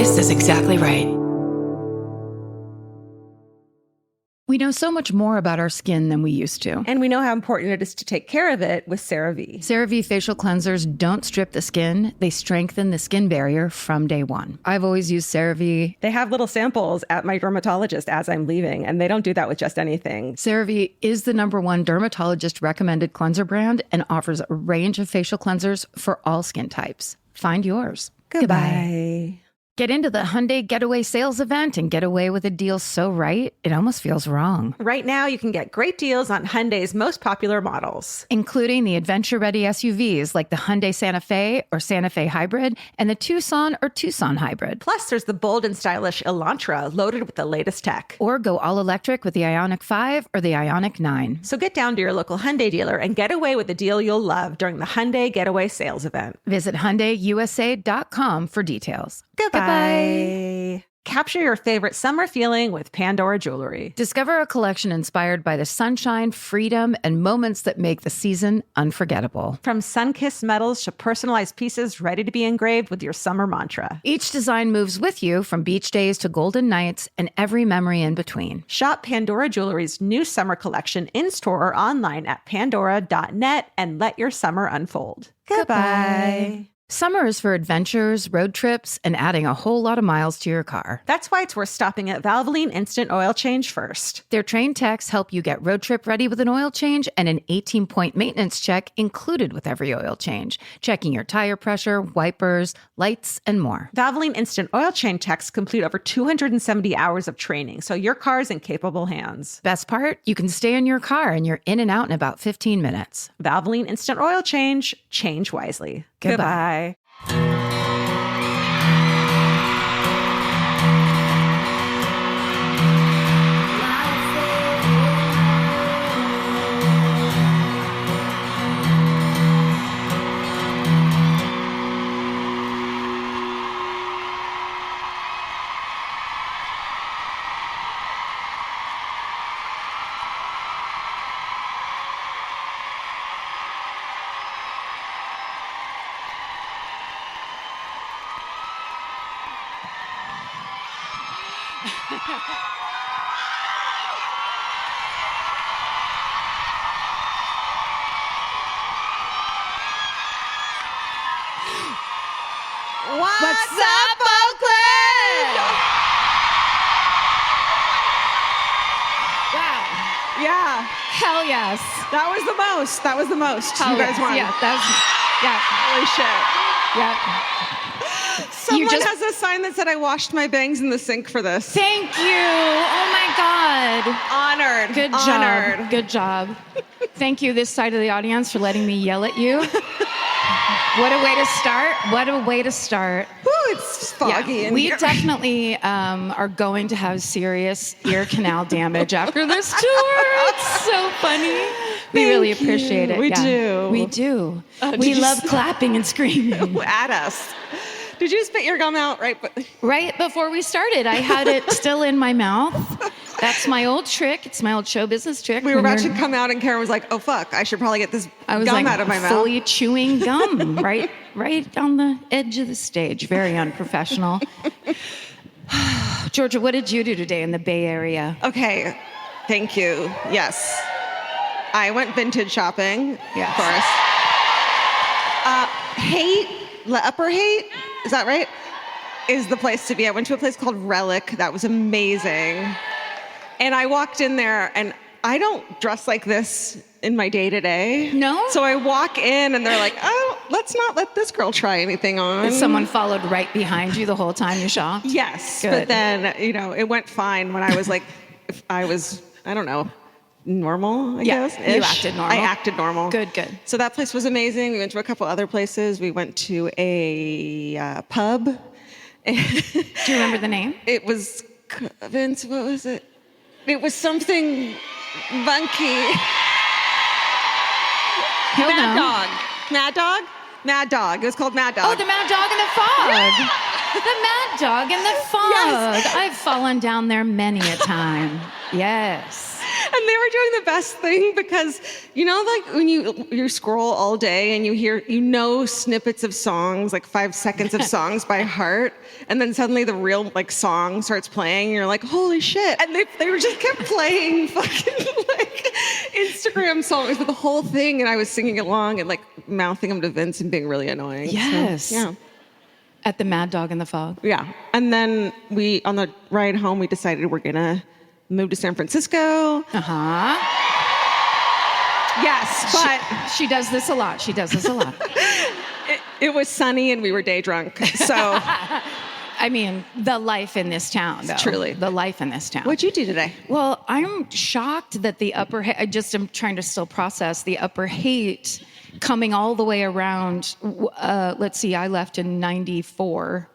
This is exactly right. We know so much more about our skin than we used to. And we know how important it is to take care of it with CeraVe. CeraVe facial cleansers don't strip the skin. They strengthen the skin barrier from day one. I've always used CeraVe. They have little samples at my dermatologist as I'm leaving, and they don't do that with just anything. CeraVe is the #1 dermatologist recommended cleanser brand and offers a range of facial cleansers for all skin types. Find yours. Goodbye. Get into the Hyundai Getaway Sales Event and get away with a deal so right, it almost feels wrong. Right now, you can get great deals on Hyundai's most popular models, including the adventure-ready SUVs like the Hyundai Santa Fe or Santa Fe Hybrid and the Tucson or Tucson Hybrid. Plus, there's the bold and stylish Elantra loaded with the latest tech. Or go all-electric with the Ioniq 5 or the Ioniq 9. So get down to your local Hyundai dealer and get away with a deal you'll love during the Hyundai Getaway Sales Event. Visit HyundaiUSA.com for details. Goodbye. Capture your favorite summer feeling with Pandora Jewelry. Discover a collection inspired by the sunshine, freedom, and moments that make the season unforgettable. From sun-kissed metals to personalized pieces ready to be engraved with your summer mantra. Each design moves with you from beach days to golden nights and every memory in between. Shop Pandora Jewelry's new summer collection in-store or online at pandora.net and let your summer unfold. Goodbye. Summer is for adventures, road trips, and adding a whole lot of miles to your car. That's why it's worth stopping at Valvoline Instant Oil Change first. Their trained techs help you get road trip ready with an oil change and an 18-point maintenance check included with every oil change, checking your tire pressure, wipers, lights, and more. Valvoline Instant Oil Change techs complete over 270 hours of training, so your car's in capable hands. Best part? You can stay in your car and you're in and out in about 15 minutes. Valvoline Instant Oil Change. Change wisely. Goodbye. What's up, Oakland? Wow. Yeah. Hell yes. That was the most. That was the most. Hell you guys yes. won. Yeah, Holy shit. Yeah. Someone has a sign that said I washed my bangs in the sink for this. Thank you. Oh my God. Honored. Good Honored. job. Good job. Thank you, this side of the audience, for letting me yell at you. What a way to start. What a way to start. Woo, it's foggy in we here. definitely are going to have serious ear canal damage after this tour. It's so funny. We really appreciate it. We Yeah. do. We do. Did We you love clapping and screaming. At us. Did you spit your gum out right before we started? I had it still in my mouth. That's my old trick. It's my old show business trick. We were about to come out and Karen was like, oh, fuck, I should probably get this gum out of my mouth. Fully chewing gum right on the edge of the stage. Very unprofessional. Georgia, what did you do today in the Bay Area? Okay, thank you. Yes. I went vintage shopping, Yes. of course. Upper Haight, is that right? Is the place to be. I went to a place called Relic. That was amazing. And I walked in there, and I don't dress like this in my day-to-day. No? So I walk in, and they're like, oh, let's not let this girl try anything on. And someone followed right behind you the whole time you shopped? Yes. Good. But then, it went fine when I was like, I don't know, normal, I guess. You acted normal. I acted normal. Good. So that place was amazing. We went to a couple other places. We went to a pub. Do you remember the name? It was, Vince, what was it? It was something funky. Mad Dog. It was called Mad Dog. Oh, the Mad Dog in the Fog. The Mad Dog in the Fog. Yes. I've fallen down there many a time. Yes. And they were doing the best thing because, you know, like when you scroll all day and you hear, you know, snippets of songs, like 5 seconds of songs by heart, and then suddenly the real like song starts playing, and you're like, holy shit. And they were just kept playing fucking like Instagram songs for the whole thing, and I was singing along and like mouthing them to Vince and being really annoying. Yes. So, yeah. At the Mad Dog in the Fog. Yeah. And then on the ride home, we decided we're gonna move to San Francisco. Uh-huh. Yes, but she does this a lot. She does this a lot. it was sunny and we were day drunk. So I mean, the life in this town, though. Truly. The life in this town. What'd you do today? Well, I'm shocked that the upper I just am trying to still process the upper hate coming all the way around. Let's see, I left in 94.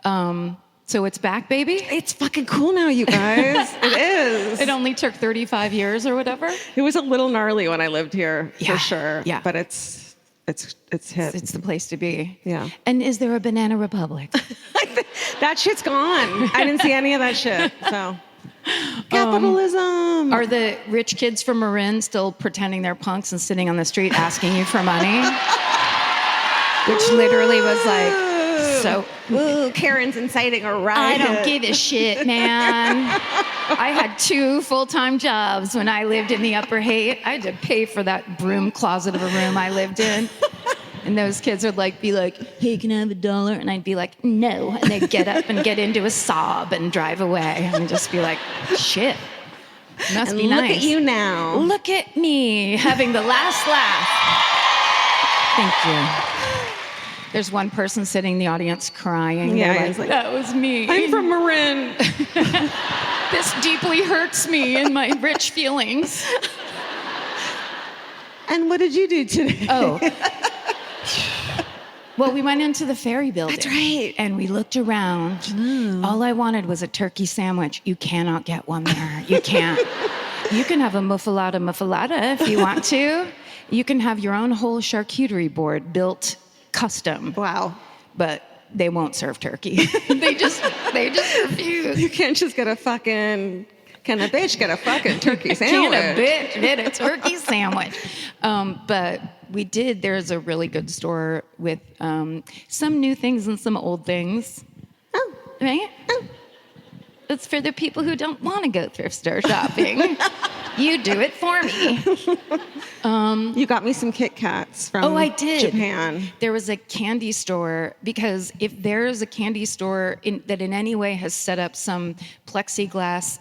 So it's back, baby? It's fucking cool now, you guys. It is. It only took 35 years or whatever. It was a little gnarly when I lived here, for sure. Yeah. But it's hit. It's the place to be. Yeah. And is there a Banana Republic? That shit's gone. I didn't see any of that shit. So capitalism. Are the rich kids from Marin still pretending they're punks and sitting on the street asking you for money? Which literally was like, so... Ooh, Karen's inciting a riot. I don't give a shit, man. I had 2 full-time jobs when I lived in the Upper Haight. I had to pay for that broom closet of a room I lived in. And those kids would be like, hey, can I have $1? And I'd be like, no. And they'd get up and get into a sob and drive away. And just be like, shit. Must be nice. Look at you now. Look at me having the last laugh. Thank you. There's one person sitting in the audience crying. Yeah, They're like, that was me. I'm from Marin. This deeply hurts me in my rich feelings. And what did you do today? Oh. Well, we went into the ferry building. That's right. And we looked around. All I wanted was a turkey sandwich. You cannot get one there. You can't. You can have a muffalata if you want to. You can have your own whole charcuterie board built custom. Wow. But they won't serve turkey. they just refuse. You can't just get a fucking... Can a bitch get a fucking turkey sandwich? Can a bitch get a turkey sandwich? But we did. There's a really good store with some new things and some old things. Oh. Right? Oh. It's for the people who don't want to go thrift store shopping. You do it for me. You got me some Kit Kats from I did. Japan. There was a candy store, because if there's a candy store that in any way has set up some plexiglass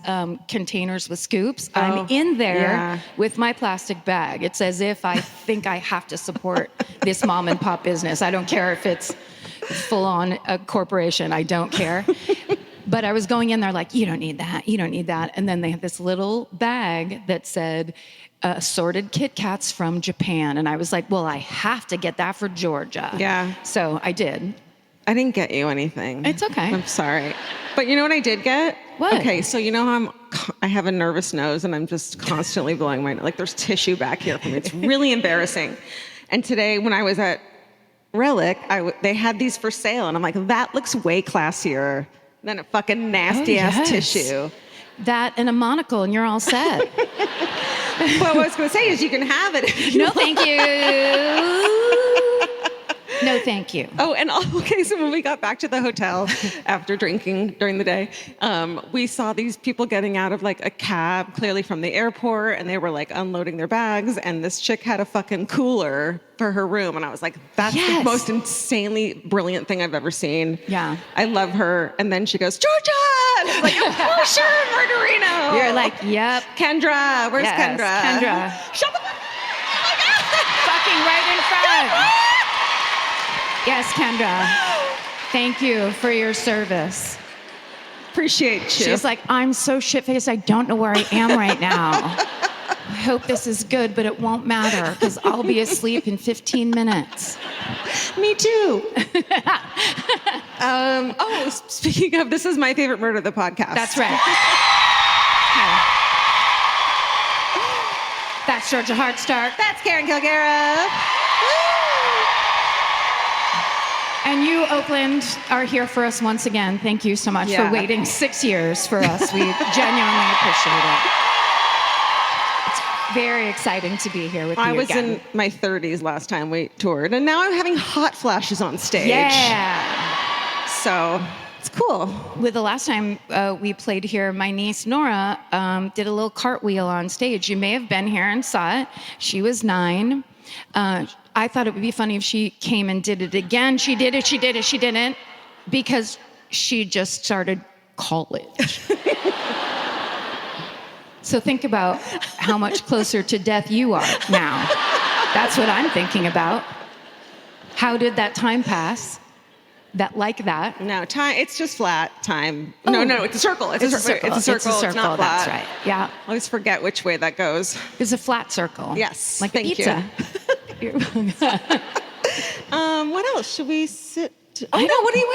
containers with scoops, I'm in there with my plastic bag. It's as if I think I have to support this mom and pop business. I don't care if it's full on a corporation. I don't care. But I was going in there like, you don't need that, you don't need that. And then they had this little bag that said assorted Kit Kats from Japan. And I was like, well, I have to get that for Georgia. Yeah. So I did. I didn't get you anything. It's okay. I'm sorry. But you know what I did get? What? Okay, so you know how I have a nervous nose and I'm just constantly blowing my nose. Like there's tissue back here for me. It's really embarrassing. And today when I was at Relic, they had these for sale. And I'm like, that looks way classier than a fucking nasty-ass tissue. That and a monocle, and you're all set. But what I was going to say is you can have it. No, thank you. No, thank you. Oh, and okay, so when we got back to the hotel after drinking during the day, we saw these people getting out of like a cab, clearly from the airport, and they were like unloading their bags, and this chick had a fucking cooler for her room, and I was like, that's the most insanely brilliant thing I've ever seen. Yeah. I love her. And then she goes, Georgia! And I'm like, for sure, Murderino! You're like, yep. Kendra, where's Kendra? Kendra. Shut the fuck up! Oh my God! Fucking right in front. Yes, Kendra. Thank you for your service. Appreciate you. She's like, I'm so shit-faced, I don't know where I am right now. I hope this is good, but it won't matter because I'll be asleep in 15 minutes. Me too. Speaking of, this is My Favorite Murder, the podcast. That's right. That's Georgia Hardstark. That's Karen Kilgara. And you, Oakland, are here for us once again. Thank you so much for waiting 6 years for us. We genuinely appreciate it. Very exciting to be here with you I was again. in my 30s last time we toured, and now I'm having hot flashes on stage. Yeah. So it's cool. With the last time we played here, my niece Nora did a little cartwheel on stage. You may have been here and saw it. She was 9. I thought it would be funny if she came and did it again. She did it, she didn't, because she just started college. So think about how much closer to death you are now. That's what I'm thinking about. How did that time pass? That? No, time. It's just flat time. Oh. No, it's a circle. It's a circle. It's a circle. It's not flat. That's right. Yeah. I always forget which way that goes. It's a flat circle. Yes. Like thank pizza. you. What else? Should we sit? Oh, I no, don't- what are you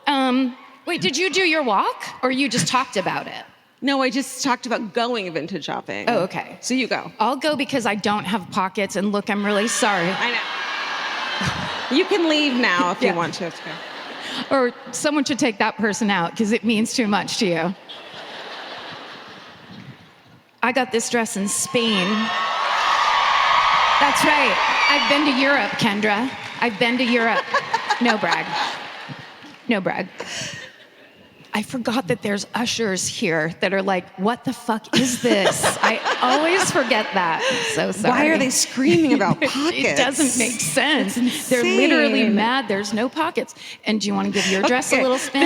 wearing? Wait, did you do your walk or you just talked about it? No, I just talked about going vintage shopping. Oh, okay. So you go. I'll go because I don't have pockets, and look, I'm really sorry. I know. You can leave now if you want to. It's okay. Or someone should take that person out because it means too much to you. I got this dress in Spain. That's right. I've been to Europe, Kendra. I've been to Europe. No brag. No brag. I forgot that there's ushers here that are like, what the fuck is this? I always forget that. I'm so sorry. Why are they screaming about pockets? It doesn't make sense. They're literally mad there's no pockets. And do you want to give your dress a little spin?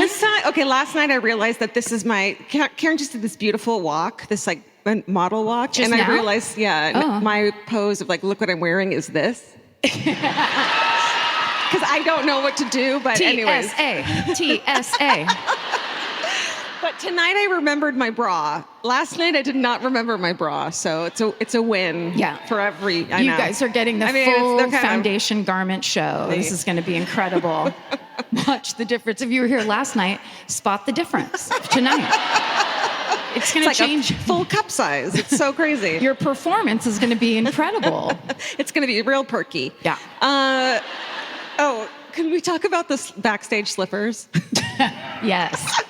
Last night I realized that this is Karen just did this beautiful walk, this like model walk. Just and now? I realized, my pose of like, look what I'm wearing is this. Because I don't know what to do, but anyways. TSA. But tonight I remembered my bra. Last night I did not remember my bra, so it's a win. For every. I You know. guys are getting the full foundation garment show. This is going to be incredible. Watch the difference. If you were here last night, spot the difference tonight. It's going to change. A full cup size. It's so crazy. Your performance is going to be incredible. It's going to be real perky. Yeah. Can we talk about the backstage slippers? Yes.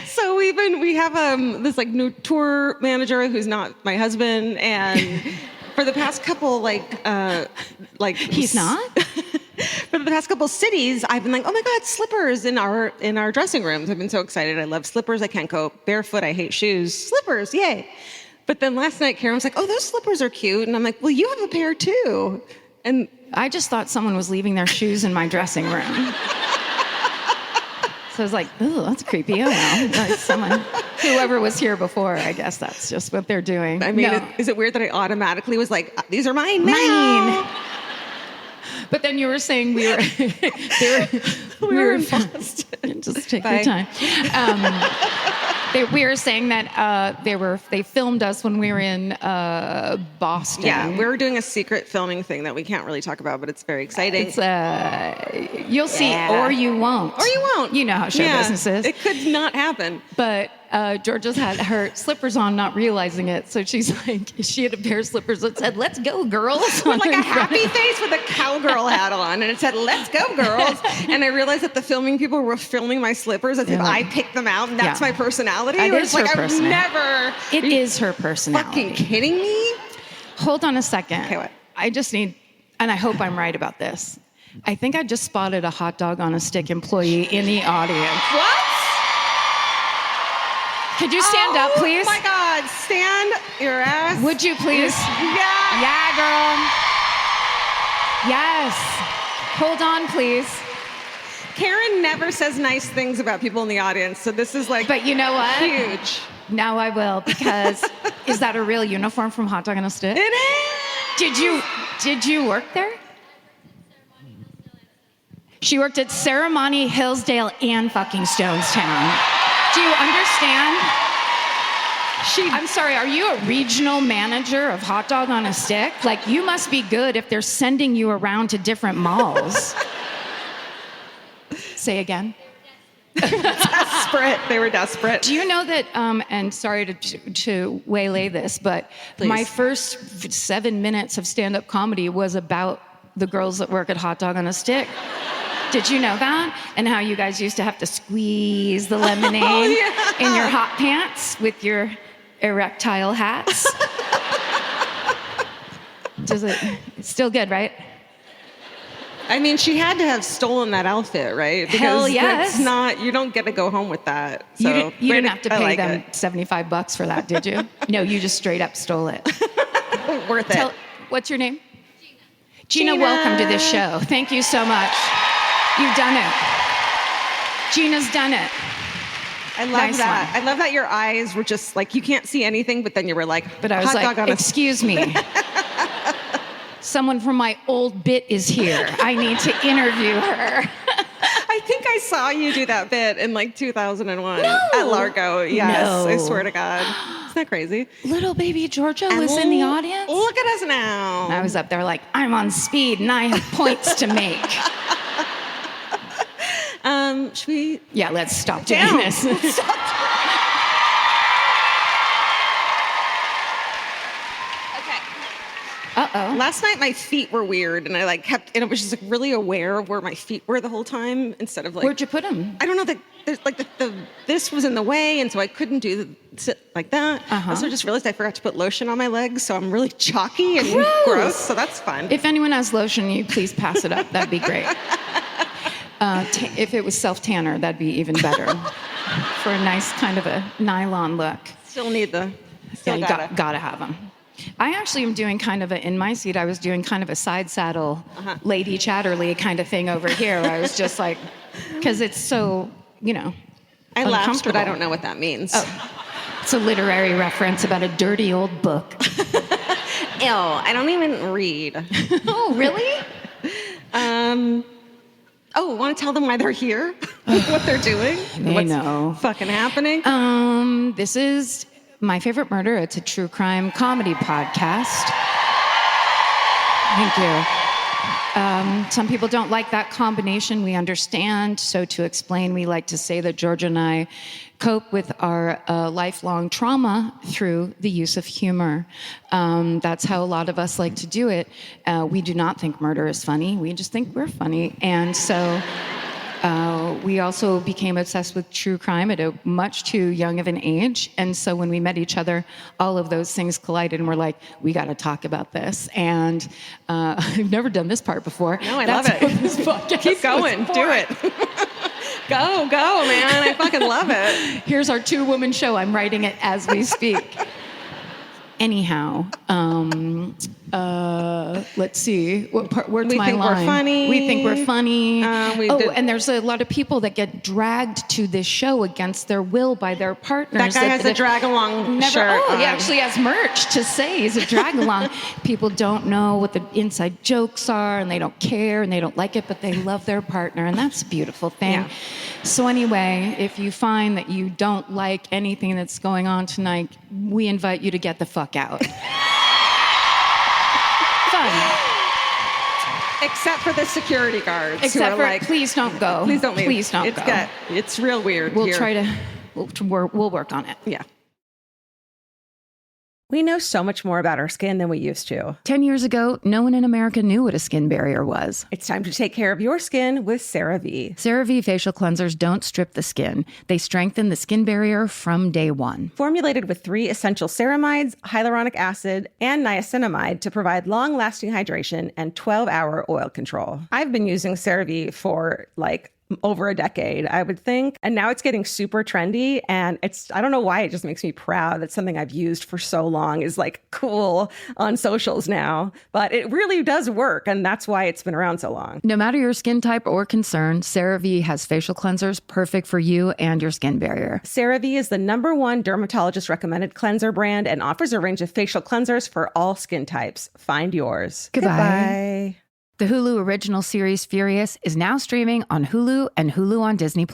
So we have this like new tour manager who's not my husband, and for the past couple he's not. For the past couple cities, I've been like, oh my God, slippers in our dressing rooms. I've been so excited. I love slippers. I can't go barefoot. I hate shoes. Slippers, yay! But then last night, Karen was like, oh, those slippers are cute, and I'm like, well, you have a pair too. And I just thought someone was leaving their shoes in my dressing room. So I was like, ooh, that's creepy. Oh, no. That's whoever was here before, I guess that's just what they're doing. I mean, is it weird that I automatically was like, these are mine now? Mine. But then you were saying we were fast. Just take your time. We were saying that they filmed us when we were in Boston. Yeah, we were doing a secret filming thing that we can't really talk about, but it's very exciting. It's you'll see, or you won't. Or you won't. You know how show business is. It could not happen. But Georgia's had her slippers on, not realizing it. So she's like, she had a pair of slippers that said, "Let's go, girls." With like a happy face with a cowgirl hat on, and it said, "Let's go, girls." And I realized that the filming people were filming my slippers as if I picked them out, and that's my personality. It is her personality. It is her personality. Fucking kidding me? Hold on a second. Okay, what? I just need, and I hope I'm right about this. I think I just spotted a hot dog on a stick employee in the audience. What? Could you stand up, please? Oh my God, stand your ass. Would you please? Yeah. Yeah, girl. Yes. Hold on, please. Karen never says nice things about people in the audience, so this is like. But you know what? Huge. Now I will, because is that a real uniform from Hot Dog on a Stick? It is. Did you work there? She worked at Ceremony, Hillsdale, and fucking Stonestown. Do you understand? I'm sorry, are you a regional manager of Hot Dog on a Stick? Like, you must be good if they're sending you around to different malls. Say again. Desperate. They were desperate. Do you know that, and sorry to waylay this, but Please. My first 7 minutes of stand-up comedy was about the girls that work at Hot Dog on a Stick. Did you know that? And how you guys used to have to squeeze the lemonade in your hot pants with your erectile hats? It's still good, right? I mean, she had to have stolen that outfit, right? Because Hell yes. That's not, you don't get to go home with that. So You didn't have to pay them $75 for that, did you? No, you just straight up stole it. Worth it. What's your name? Gina, welcome to this show. Thank you so much. You've done it. Gina's done it. I love that. I love that your eyes were just like, you can't see anything, but then you were like, but I was like, excuse me. Someone from my old bit is here. I need to interview her. I think I saw you do that bit in like 2001 at Largo. Yes, No. I swear to God. Isn't that crazy? Little baby Georgia was in the audience. Look at us now. I was up there like, I'm on speed and I have points to make. Should we? Yeah, let's stop doing this. Uh-oh. Last night my feet were weird, and I like kept, and I was just like really aware of where my feet were the whole time instead of like. Where'd you put them? I don't know. There's like this was in the way, and so I couldn't sit like that. Uh-huh. Also, just realized I forgot to put lotion on my legs, so I'm really chalky and gross. So that's fun. If anyone has lotion, you please pass it up. That'd be great. If it was self-tanner, that'd be even better for a nice kind of a nylon look. Still need the. Yeah, you gotta have them. I actually am doing kind of in my seat, I was doing kind of a side saddle, Lady Chatterley kind of thing over here. I was just like, because it's so, I laughed, but I don't know what that means. Oh, it's a literary reference about a dirty old book. Ew, I don't even read. Oh, really? Want to tell them why they're here? What they're doing? What's fucking happening? This is My Favorite Murder. It's a true crime comedy podcast. Thank you. Some people don't like that combination. We understand. So to explain, we like to say that Georgia and I cope with our lifelong trauma through the use of humor. That's how a lot of us like to do it. We do not think murder is funny. We just think we're funny. And so we also became obsessed with true crime at a much too young of an age. And so when we met each other, all of those things collided and we're like, we got to talk about this. And I've never done this part before. No, I love it. Keep going. Do it. Go, man. I fucking love it. Here's our two-woman show. I'm writing it as we speak. Anyhow, let's see. Where's my line? We think we're funny. We think we're funny. And there's a lot of people that get dragged to this show against their will by their partners. That guy has a drag-along shirt. He actually has merch to say he's a drag-along. People don't know what the inside jokes are, and they don't care, and they don't like it, but they love their partner, and that's a beautiful thing. Yeah. So anyway, if you find that you don't like anything that's going on tonight, we invite you to get the fuck out. Fun. Except for the security guards. Except who for, are like, please don't go. Please don't leave. Please don't go. It's real weird. We'll here. we'll work on it. Yeah. We know so much more about our skin than we used to. 10 years ago, no one in America knew what a skin barrier was. It's time to take care of your skin with CeraVe. CeraVe facial cleansers don't strip the skin. They strengthen the skin barrier from day one. Formulated with 3 essential ceramides, hyaluronic acid, and niacinamide to provide long-lasting hydration and 12-hour oil control. I've been using CeraVe for over a decade, I would think. And now it's getting super trendy. And I don't know why, it just makes me proud that something I've used for so long is cool on socials now. But it really does work. And that's why it's been around so long. No matter your skin type or concern, CeraVe has facial cleansers perfect for you and your skin barrier. CeraVe is the #1 dermatologist recommended cleanser brand and offers a range of facial cleansers for all skin types. Find yours. Goodbye. The Hulu original series Furious is now streaming on Hulu and Hulu on Disney+.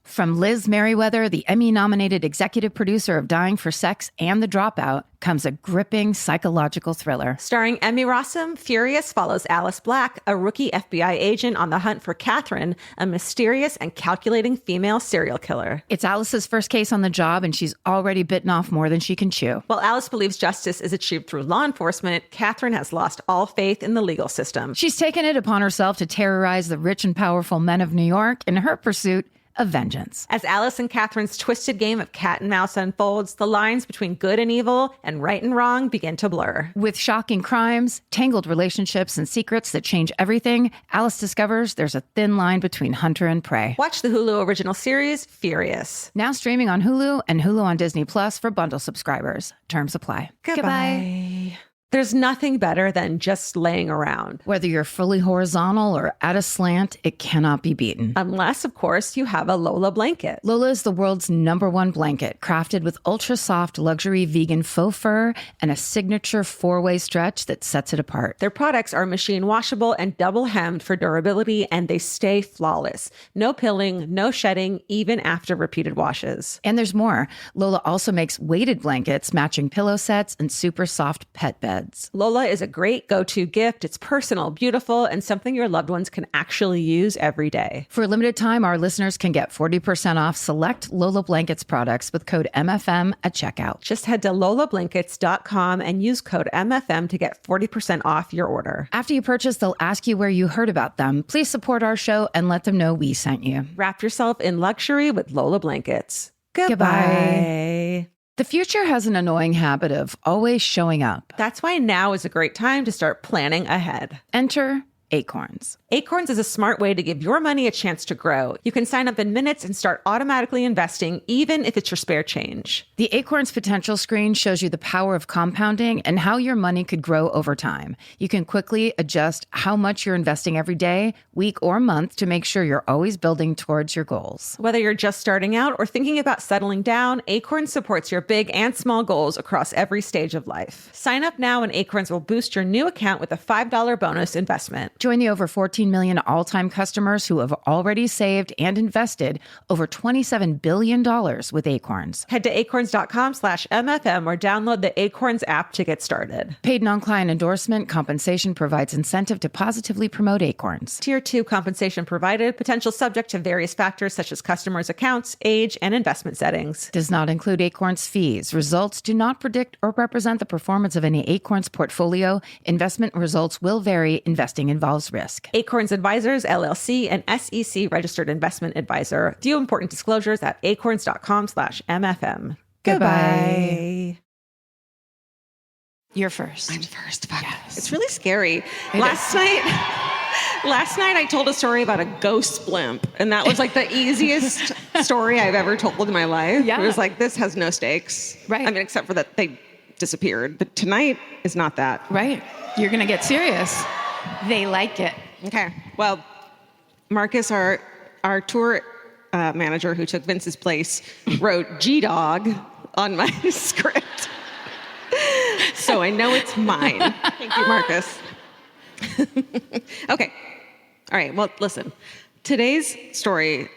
From Liz Merriweather, the Emmy-nominated executive producer of Dying for Sex and The Dropout, comes a gripping psychological thriller. Starring Emmy Rossum, Furious follows Alice Black, a rookie FBI agent on the hunt for Catherine, a mysterious and calculating female serial killer. It's Alice's first case on the job, and she's already bitten off more than she can chew. While Alice believes justice is achieved through law enforcement, Catherine has lost all faith in the legal system. She's taken it upon herself to terrorize the rich and powerful men of New York in her pursuit of vengeance. As Alice and Catherine's twisted game of cat and mouse unfolds, the lines between good and evil and right and wrong begin to blur. With shocking crimes, tangled relationships, and secrets that change everything, Alice discovers there's a thin line between hunter and prey. Watch the Hulu original series, Furious. Now streaming on Hulu and Hulu on Disney Plus for bundle subscribers. Terms apply. Goodbye. There's nothing better than just laying around. Whether you're fully horizontal or at a slant, it cannot be beaten. Unless, of course, you have a Lola blanket. Lola is the world's #1 blanket, crafted with ultra-soft luxury vegan faux fur and a signature 4-way stretch that sets it apart. Their products are machine washable and double hemmed for durability, and they stay flawless. No pilling, no shedding, even after repeated washes. And there's more. Lola also makes weighted blankets, matching pillow sets, and super soft pet beds. Lola is a great go-to gift. It's personal, beautiful, and something your loved ones can actually use every day. For a limited time, our listeners can get 40% off select Lola Blankets products with code MFM at checkout. Just head to lolablankets.com and use code MFM to get 40% off your order. After you purchase, they'll ask you where you heard about them. Please support our show and let them know we sent you. Wrap yourself in luxury with Lola Blankets. Goodbye. The future has an annoying habit of always showing up. That's why now is a great time to start planning ahead. Enter Acorns. Acorns is a smart way to give your money a chance to grow. You can sign up in minutes and start automatically investing, even if it's your spare change. The Acorns Potential Screen shows you the power of compounding and how your money could grow over time. You can quickly adjust how much you're investing every day, week, or month to make sure you're always building towards your goals. Whether you're just starting out or thinking about settling down, Acorns supports your big and small goals across every stage of life. Sign up now and Acorns will boost your new account with a $5 bonus investment. Join the over 14 million all-time customers who have already saved and invested over $27 billion with Acorns. Head to acorns.com/MFM or download the Acorns app to get started. Paid non-client endorsement compensation provides incentive to positively promote Acorns. Tier 2 compensation provided, potential subject to various factors such as customers' accounts, age, and investment settings. Does not include Acorns fees. Results do not predict or represent the performance of any Acorns portfolio. Investment results will vary. Investing involves risk. Acorns Advisors, LLC, an SEC registered investment advisor. View important disclosures at acorns.com/MFM. Goodbye. You're first. I'm first. Fuck. Yes. It's really scary. Last night I told a story about a ghost blimp, and that was like the easiest story I've ever told in my life. Yeah. It was like, this has no stakes. Right. I mean, except for that they disappeared. But tonight is not that. Right. You're going to get serious. They like it. Okay. Well, Marcus, our tour manager who took Vince's place, wrote G-Dog on my script. So I know it's mine. Thank you, Marcus. Okay. All right. Well, listen. Today's story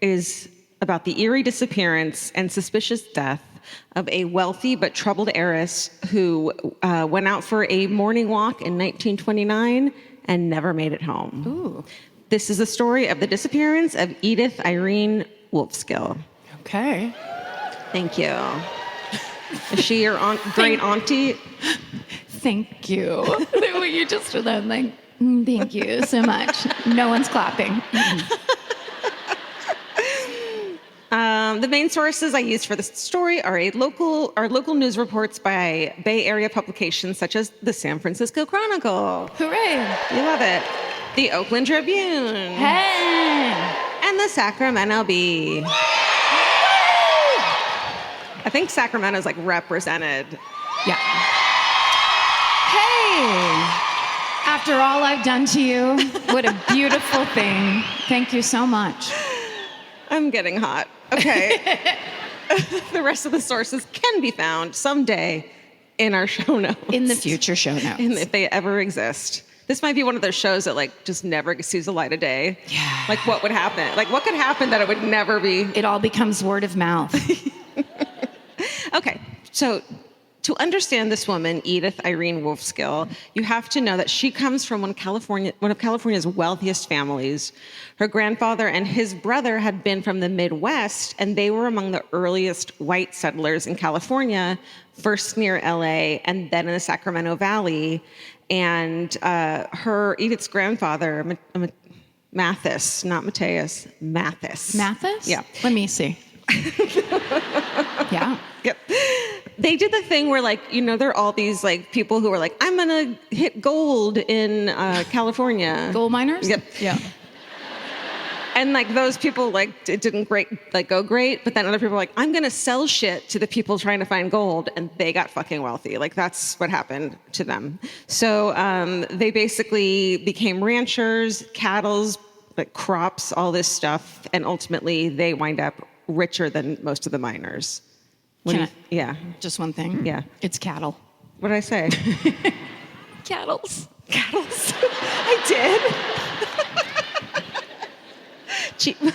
is about the eerie disappearance and suspicious death of a wealthy but troubled heiress who went out for a morning walk in 1929 and never made it home. Ooh. This is the story of the disappearance of Edith Irene Wolfskill. Okay. Thank you. Is she your great auntie? Thank you. You just did that like, thank you so much. No one's clapping. The main sources I used for this story are local news reports by Bay Area publications such as the San Francisco Chronicle. Hooray. You love it. The Oakland Tribune. Hey. And the Sacramento Bee. I think Sacramento's like represented. Yeah. Hey. After all I've done to you, what a beautiful thing. Thank you so much. I'm getting hot. Okay. The rest of the sources can be found someday in our show notes. In the future show notes. If they ever exist. This might be one of those shows that like just never sees the light of day. Yeah. Like what would happen? Like what could happen that it would never be? It all becomes word of mouth. Okay. So to understand this woman, Edith Irene Wolfskill, you have to know that she comes from one of California's wealthiest families. Her grandfather and his brother had been from the Midwest, and they were among the earliest white settlers in California, first near LA and then in the Sacramento Valley. And Edith's grandfather, Mathis, not Mateus. Mathis. Mathis? Yeah. Let me see. Yeah. Yep. They did the thing where, like, there are all these, like, people who are like, I'm going to hit gold in California. Gold miners? Yep. Yeah. And, like, those people, like, it didn't go great. But then other people were like, I'm going to sell shit to the people trying to find gold. And they got fucking wealthy. Like, that's what happened to them. So they basically became ranchers, cattle's, like, crops, all this stuff. And ultimately, they wind up richer than most of the miners. Yeah. Just one thing? Yeah. It's cattle. What did I say? Cattles. I did.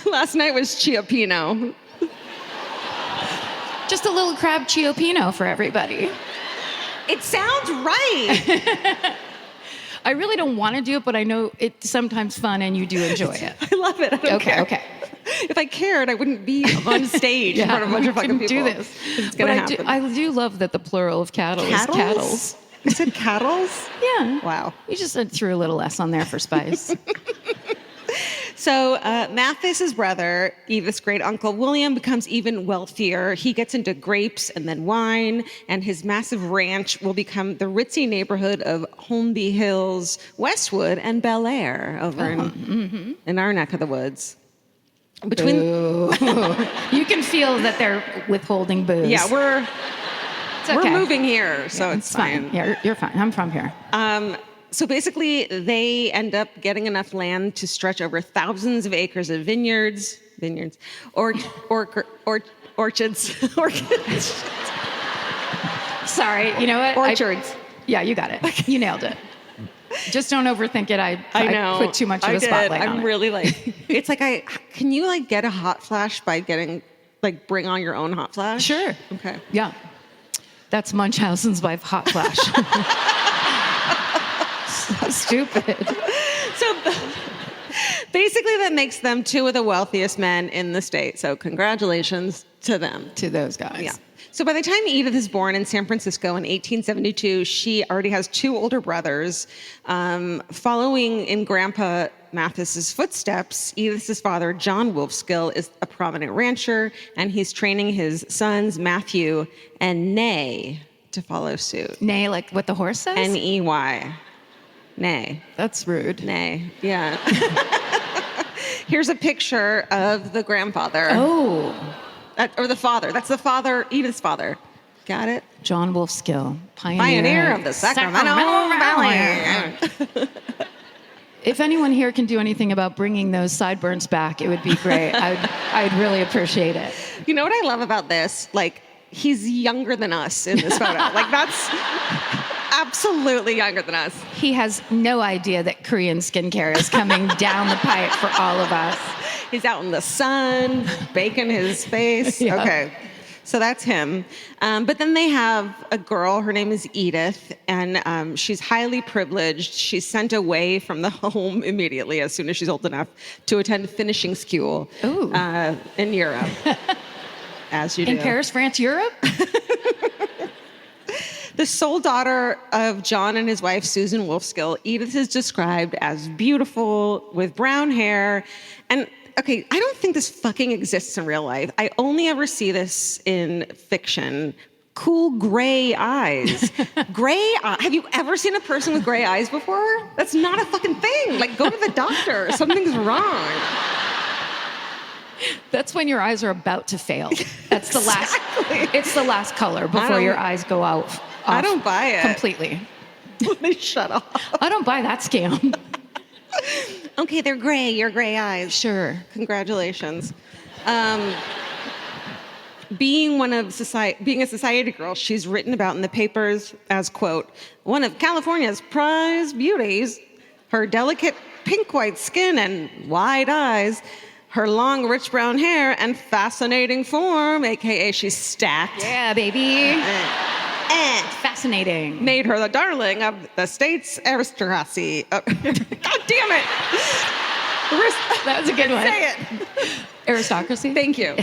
Last night was Chiapino. Just a little crab Chiopino for everybody. It sounds right. I really don't want to do it, but I know it's sometimes fun and you do enjoy it. I love it. I don't care. Okay. If I cared, I wouldn't be on stage in front of a bunch of fucking people. Do this. It's going to happen. I do love that the plural of cattle is cattles. You said cattles? Yeah. Wow. You just threw a little S on there for spice. So Mathis's brother, Edith's great uncle William, becomes even wealthier. He gets into grapes and then wine, and his massive ranch will become the ritzy neighborhood of Holmby Hills, Westwood, and Bel Air over in our neck of the woods. You can feel that they're withholding booze. Yeah, we're okay. moving here, so it's fine. Yeah, you're fine. I'm from here. So basically, they end up getting enough land to stretch over thousands of acres of orchards. Sorry, you know what? Orchards. Yeah, you got it. You nailed it. Just don't overthink it. I know. put too much of a spotlight on it. I'm really like, it's like can you like get a hot flash by getting, like, bring on your own hot flash? Sure. Okay. Yeah. That's Munchausen's by hot flash. So stupid. So basically that makes them two of the wealthiest men in the state. So congratulations to them. To those guys. Yeah. So by the time Edith is born in San Francisco in 1872, she already has two older brothers. Following in Grandpa Mathis's footsteps, Edith's father, John Wolfskill, is a prominent rancher, and he's training his sons, Matthew and Nay, to follow suit. Nay, like what the horse says? N-E-Y. Nay. That's rude. Nay. Yeah. Here's a picture of the grandfather. Oh. Or the father. That's the father, Edith's father. Got it? John Wolfskill, pioneer of the Sacramento Valley. If anyone here can do anything about bringing those sideburns back, it would be great. I'd really appreciate it. You know what I love about this? Like, he's younger than us in this photo. Like, that's absolutely younger than us. He has no idea that Korean skincare is coming down the pipe for all of us. He's out in the sun, baking his face. Yeah. Okay. So that's him. But then they have a girl. Her name is Edith, and she's highly privileged. She's sent away from the home immediately as soon as she's old enough to attend finishing school in Europe. As you do. In Paris, France, Europe? The sole daughter of John and his wife, Susan Wolfskill, Edith is described as beautiful with brown hair. And, okay, I don't think this fucking exists in real life. I only ever see this in fiction. Cool gray eyes. Have you ever seen a person with gray eyes before? That's not a fucking thing. Like, go to the doctor. Something's wrong. That's when your eyes are about to fail. That's the last. It's the last color before your eyes go out. I don't buy it. Completely. They shut off. I don't buy that scam. Okay, they're gray. Your gray eyes. Sure. Congratulations. Being a society girl, she's written about in the papers as, quote, one of California's prized beauties. Her delicate pink-white skin and wide eyes, her long, rich brown hair, and fascinating form, a.k.a. she's stacked. Yeah, baby. Fascinating. Made her the darling of the state's aristocracy. God damn it. That was a good one. Say it. Aristocracy? Thank you.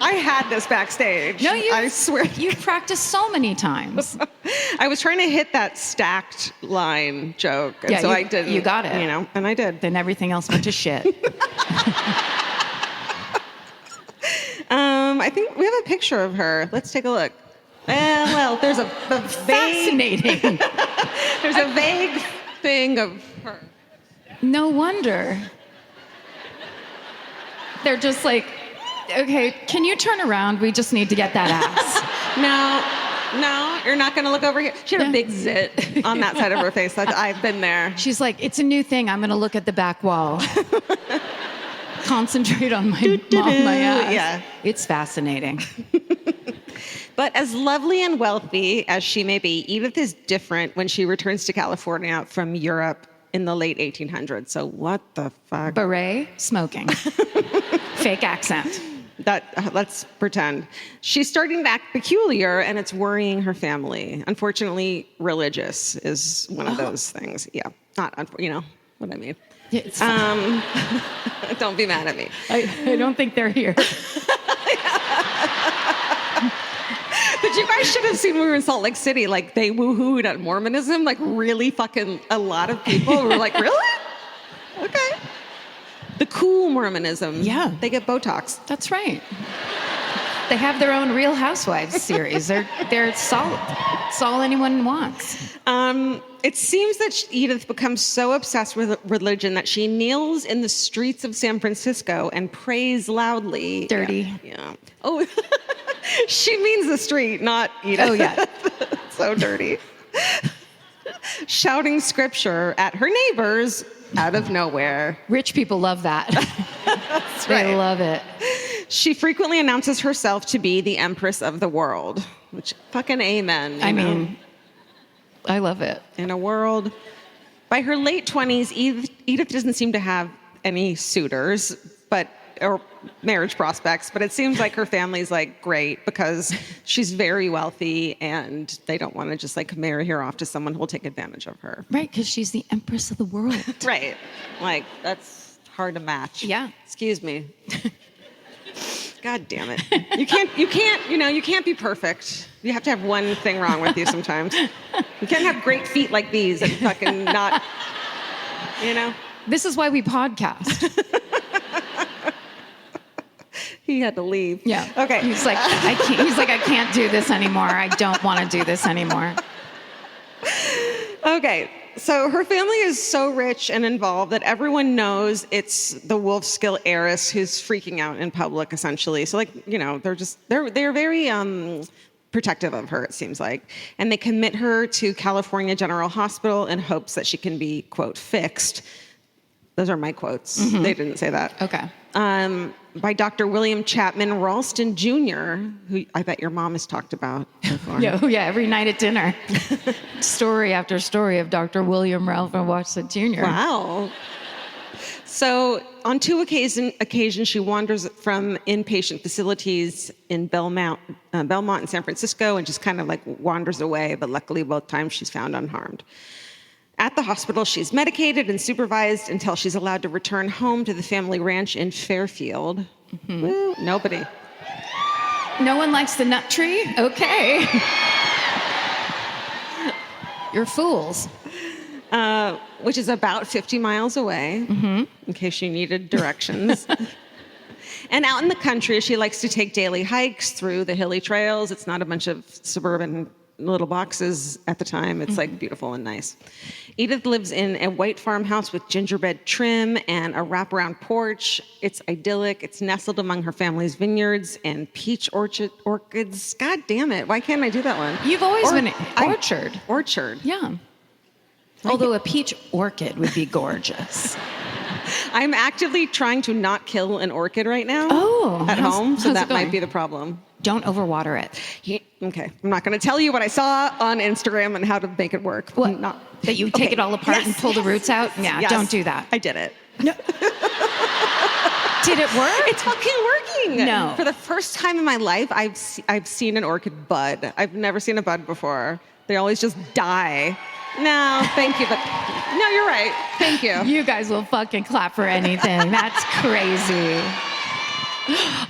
I had this backstage. No, I swear. You've practiced so many times. I was trying to hit that stacked line joke, and Yeah, so you- I didn't. you got it. And I did. Then everything else went to shit. I think we have a picture of her. Let's take a look. Well, there's a vague, Fascinating. there's a vague thing of her. No wonder. They're just like, okay, can you turn around? We just need to get that ass. No, you're not going to look over here. She had a big zit on that side of her face. I've been there. She's like, it's a new thing. I'm going to look at the back wall. Concentrate on my ass. Yeah. It's fascinating. But as lovely and wealthy as she may be, Edith is different when she returns to California from Europe in the late 1800s. So what the fuck? Beret, smoking. Fake accent. Let's pretend. She's starting to act peculiar, and it's worrying her family. Unfortunately, religious is one of those things. Yeah, you know what I mean. Yeah, it's fine. Don't be mad at me. I don't think they're here. But you guys should have seen when we were in Salt Lake City. Like, they woohooed at Mormonism. Like, really fucking a lot of people were like, really? Okay. The cool Mormonism. Yeah. They get Botox. That's right. They have their own Real Housewives series. They're solid. It's all anyone wants. It seems that Edith becomes so obsessed with religion that she kneels in the streets of San Francisco and prays loudly. Dirty. Yeah. Oh, she means the street, not Edith. Oh, yeah. So dirty. Shouting scripture at her neighbors out of nowhere. Rich people love that. That's They right. love it. She frequently announces herself to be the Empress of the world, which fucking amen. I mean, I love it. In a world. By her late 20s, Edith doesn't seem to have any suitors, or marriage prospects, but it seems like her family's like great because she's very wealthy and they don't want to just like marry her off to someone who'll take advantage of her. Right, because she's the Empress of the world. Right. Like, that's hard to match. Yeah. Excuse me. God damn it. You can't be perfect. You have to have one thing wrong with you sometimes. You can't have great feet like these and fucking not, This is why we podcast. He had to leave. Yeah. Okay. He's like, I can't do this anymore. I don't want to do this anymore. Okay. So her family is so rich and involved that everyone knows it's the Wolfskill heiress who's freaking out in public, essentially. So, they're very protective of her, it seems like. And they commit her to California General Hospital in hopes that she can be, quote, fixed. Those are my quotes. Mm-hmm. They didn't say that. Okay. By Dr. William Chapman Ralston Jr., who I bet your mom has talked about before. Yeah, every night at dinner. Story after story of Dr. William Ralph Ralston Jr. Wow. So on two occasions, she wanders from inpatient facilities in Belmont in San Francisco and just kind of like wanders away, but luckily both times she's found unharmed. At the hospital, she's medicated and supervised until she's allowed to return home to the family ranch in Fairfield. Mm-hmm. Well, nobody. No one likes the nut tree? Okay. You're fools. Which is about 50 miles away, mm-hmm. in case you needed directions. And out in the country, she likes to take daily hikes through the hilly trails. It's not a bunch of suburban little boxes at the time. It's like beautiful and nice. Edith lives in a white farmhouse with gingerbread trim and a wraparound porch. It's idyllic. It's nestled among her family's vineyards and peach orchids. God damn it. Why can't I do that one? You've always been orchard. Orchard. Yeah. Although a peach orchid would be gorgeous. I'm actively trying to not kill an orchid right now at home, so that might be the problem. Don't overwater it. Okay, I'm not going to tell you what I saw on Instagram and how to make it work. What? That you take it all apart and pull the roots out? Yeah, don't do that. I did it. No. Did it work? It's fucking working. No. For the first time in my life, I've seen an orchid bud. I've never seen a bud before. They always just die. No, thank you, but no, you're right. Thank you. You guys will fucking clap for anything. That's crazy.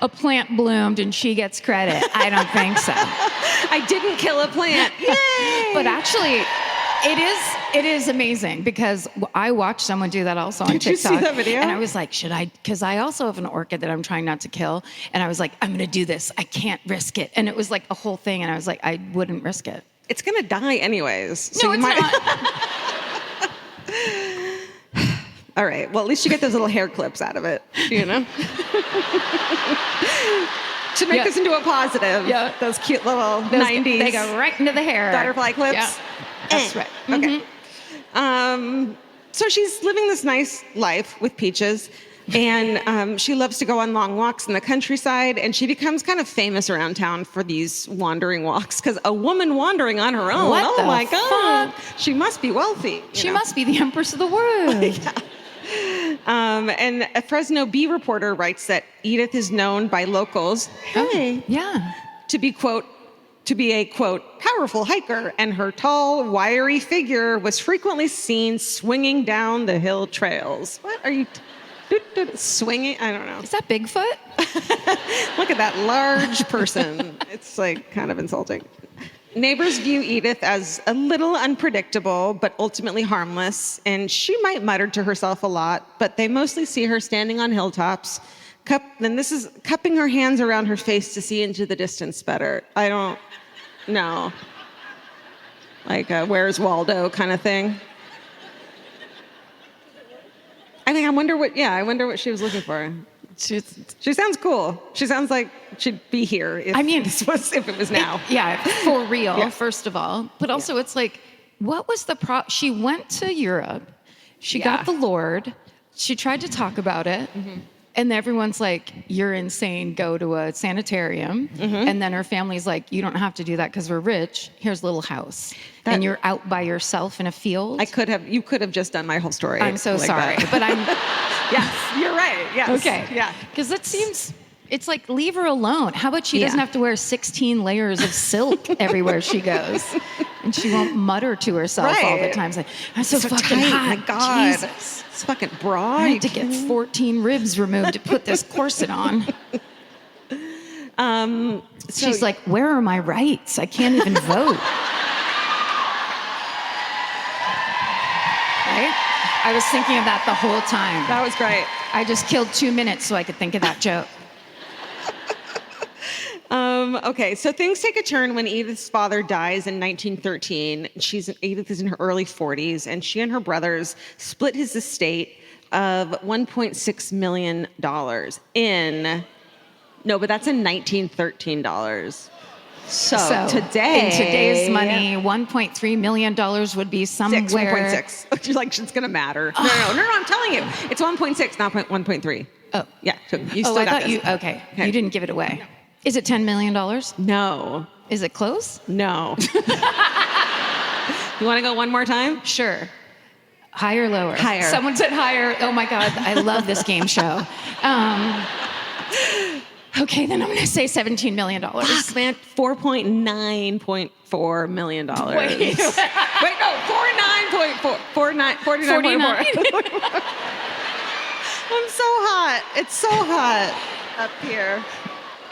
a plant bloomed and she gets credit. I don't think so. I didn't kill a plant. Yay! But actually, it is amazing because I watched someone do that also on TikTok. Did you see that video? And I was like, should I? Because I also have an orchid that I'm trying not to kill. And I was like, I'm going to do this. I can't risk it. And it was like a whole thing. And I was like, I wouldn't risk it. It's going to die anyways. So No, it's not. All right. Well, at least you get those little hair clips out of it, you know? To make this into a positive. Yeah. Those cute little 90s. They go right into the hair. Butterfly clips. Yeah. That's right. Okay. So she's living this nice life with Peaches, and she loves to go on long walks in the countryside, and she becomes kind of famous around town for these wandering walks, because a woman wandering on her own, What oh the my God, fuck? she must be wealthy. She must be the empress of the world. Yeah. And a Fresno Bee reporter writes that Edith is known by locals, Yeah. to be a, quote, powerful hiker, and her tall, wiry figure was frequently seen swinging down the hill trails. What are you swinging? I don't know. Is that Bigfoot? Look at that large person. It's like kind of insulting. Neighbors view Edith as a little unpredictable, but ultimately harmless, and she might mutter to herself a lot, but they mostly see her standing on hilltops, cupping her hands around her face to see into the distance better. I don't know. Like a Where's Waldo kind of thing. I wonder what she was looking for. She sounds cool. She sounds like she'd be here if it was now. For real, first of all. But also it's like, what was the she went to Europe. She got the Lord. She tried to talk about it. Mm-hmm. And everyone's like, you're insane, go to a sanitarium. Mm-hmm. And then her family's like, you don't have to do that because we're rich. Here's a little house. And you're out by yourself in a field. You could have just done my whole story. I'm so sorry. That. But I'm... Yes, you're right. Yes. Okay. Yeah. Because it seems... It's like, leave her alone. How about she doesn't have to wear 16 layers of silk everywhere she goes? And she won't mutter to herself all the time. It's like, I'm so fucking tight. hot. My God. Jesus. It's fucking bra. I had to get 14 ribs removed to put this corset on. She's like, where are my rights? I can't even vote. Right? I was thinking of that the whole time. That was great. I just killed 2 minutes so I could think of that joke. Okay, so things take a turn when Edith's father dies in 1913. Edith is in her early 40s, and she and her brothers split his estate of $1.6 million but that's in 1913 dollars. So today, in today's money, $1.3 million would be somewhere. 1.6. You're like, it's gonna matter. No, I'm telling you, it's 1.6, not 1.3. Oh, yeah. So you still got this. Okay. You didn't give it away. No. Is it $10 million? No. Is it close? No. You want to go one more time? Sure. Higher or lower? Higher. Someone said higher. Oh my God, I love this game show. Okay, then I'm going to say $17 million. Fuck, man. $49.4 million. Wait, no, 49.4. I'm so hot. It's so hot up here.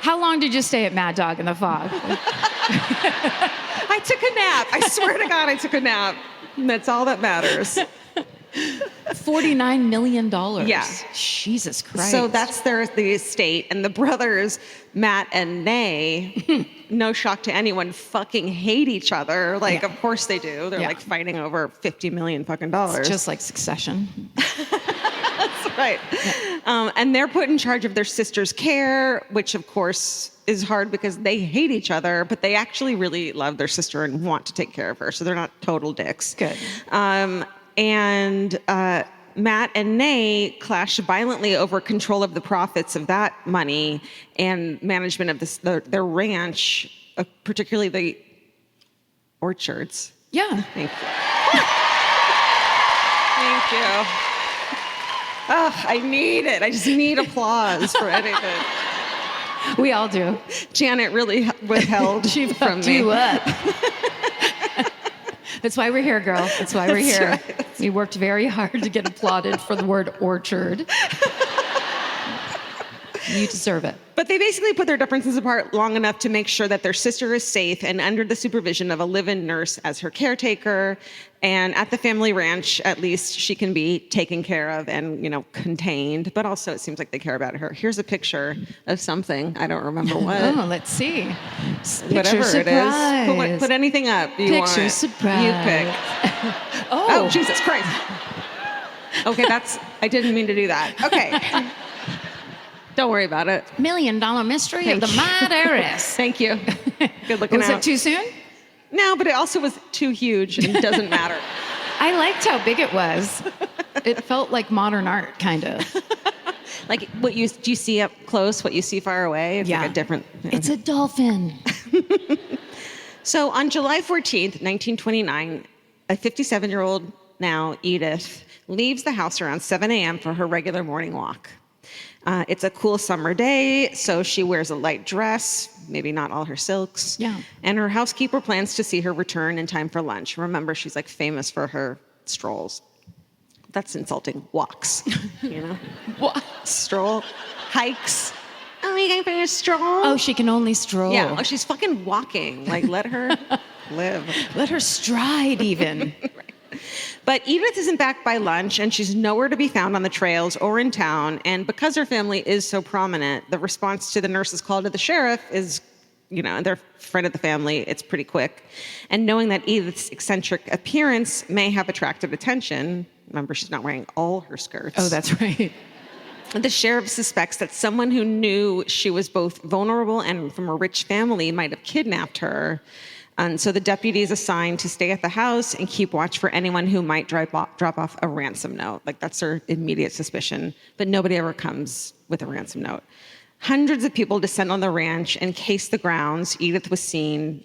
How long did you stay at Mad Dog in the Fog? I took a nap. I swear to God, I took a nap. And that's all that matters. $49 million. Yeah. Jesus Christ. So that's the estate. And the brothers, Matt and Nay, no shock to anyone, fucking hate each other. Like, of course they do. They're like fighting over $50 million fucking dollars. It's just like Succession. That's right. Yeah. And they're put in charge of their sister's care, which of course is hard because they hate each other, but they actually really love their sister and want to take care of her. So they're not total dicks. Good. And Matt and Nay clash violently over control of the profits of that money and management of their ranch, particularly the orchards. Yeah. Thank you. Thank you. Oh, I need it. I just need applause for anything. We all do. Janet really withheld from me. You up. That's why we're here, girl. That's why we're here. Right. We worked very hard to get applauded for the word orchard. You deserve it. But they basically put their differences apart long enough to make sure that their sister is safe and under the supervision of a live-in nurse as her caretaker. And at the family ranch, at least she can be taken care of and, contained. But also it seems like they care about her. Here's a picture of something. I don't remember what. Oh, let's see. Whatever it is. Put anything up you want. Picture surprise. You pick. Oh, Jesus Christ. Okay, I didn't mean to do that. Okay. Don't worry about it. $1 Million Mystery of the Mad Heiress. Thank you. Good looking Was out. it too soon? No, but it also was too huge and doesn't matter. I liked how big it was. It felt like modern art, kind of. Like do you see up close, what you see far away? It's like a different... It's a dolphin. So on July 14th, 1929, a 57-year-old now, Edith, leaves the house around 7 a.m. for her regular morning walk. It's a cool summer day, so she wears a light dress, maybe not all her silks. Yeah. And her housekeeper plans to see her return in time for lunch. Remember, she's like famous for her strolls. That's insulting. Walks, What? Stroll, hikes. Oh, you going for a stroll? Oh, she can only stroll. Yeah. Oh, she's fucking walking. Like, let her live. Let her stride, even. But Edith isn't back by lunch, and she's nowhere to be found on the trails or in town. And because her family is so prominent, the response to the nurse's call to the sheriff is, they're friend of the family, it's pretty quick. And knowing that Edith's eccentric appearance may have attracted attention, remember, she's not wearing all her skirts. Oh, that's right. The sheriff suspects that someone who knew she was both vulnerable and from a rich family might have kidnapped her. And so the deputy is assigned to stay at the house and keep watch for anyone who might drop off a ransom note. Like, that's their immediate suspicion. But nobody ever comes with a ransom note. Hundreds of people descend on the ranch and case the grounds. Edith was seen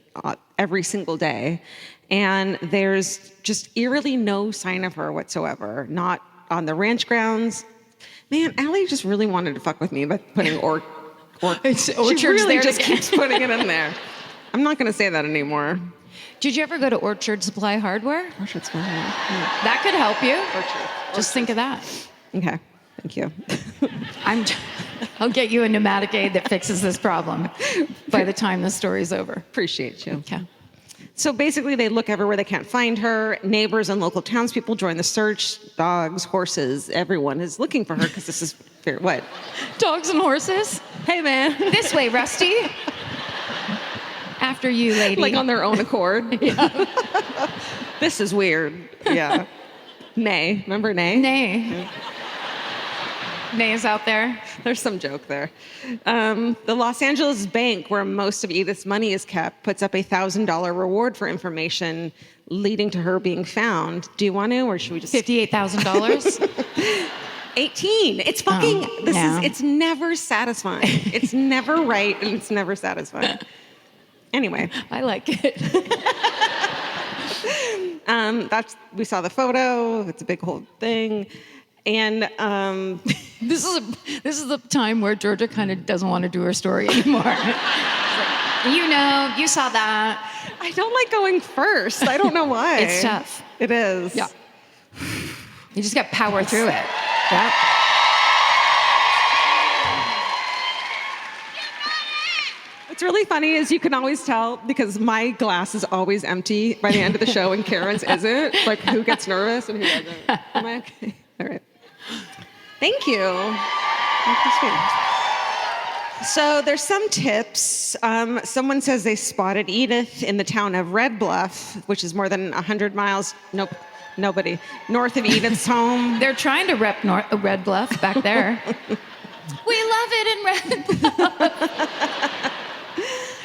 every single day. And there's just eerily no sign of her whatsoever. Not on the ranch grounds. Man, Allie just really wanted to fuck with me by putting It's she orchards really there just again. keeps putting it in there. I'm not going to say that anymore. Did you ever go to Orchard Supply Hardware? Orchard Supply. Yeah. That could help you. Orchard. Just think of that. Okay, thank you. I'll get you a pneumatic aid that fixes this problem by the time the story's over. Appreciate you. Okay. So basically, they look everywhere they can't find her. Neighbors and local townspeople join the search. Dogs, horses, everyone is looking for her because this is what? Dogs and horses? Hey, man. This way, Rusty. After you, lady. Like on their own accord. Yeah. This is weird. Yeah. Nay. Remember Nay? Nay. Yeah. Nay is out there. There's some joke there. The Los Angeles bank, where most of Edith's money is kept, puts up a $1,000 reward for information leading to her being found. Do you want to, or should we just... $58,000? 18. It's fucking... It's never satisfying. It's never right, and it's never satisfying. Anyway. I like it. We saw the photo. It's a big whole thing. And This is the time where Georgia kind of doesn't want to do her story anymore. You saw that. I don't like going first. I don't know why. It's tough. It is. Yeah. You just got to power through it. Yep. What's really funny is you can always tell because my glass is always empty by the end of the show and Karen's isn't. Like, who gets nervous and who doesn't? Am I okay? All right. Thank you. Thank you, sweet. So there's some tips. Someone says they spotted Edith in the town of Red Bluff, which is more than 100 miles. Nope. Nobody. North of Edith's home. They're trying to rep Red Bluff back there. We love it in Red Bluff.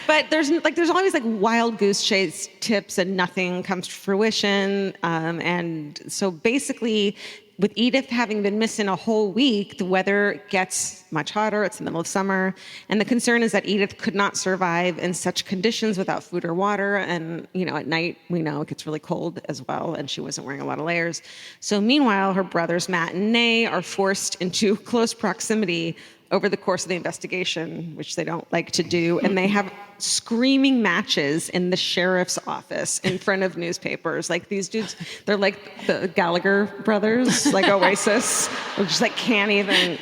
But there's always like wild goose chase tips and nothing comes to fruition. And so basically, with Edith having been missing a whole week, the weather gets much hotter. It's the middle of summer. And the concern is that Edith could not survive in such conditions without food or water. And, at night, we know it gets really cold as well. And she wasn't wearing a lot of layers. So meanwhile, her brothers, Matt and Nay, are forced into close proximity over the course of the investigation, which they don't like to do. And they have screaming matches in the sheriff's office in front of newspapers. Like these dudes, they're like the Gallagher brothers, like Oasis, who just like can't even,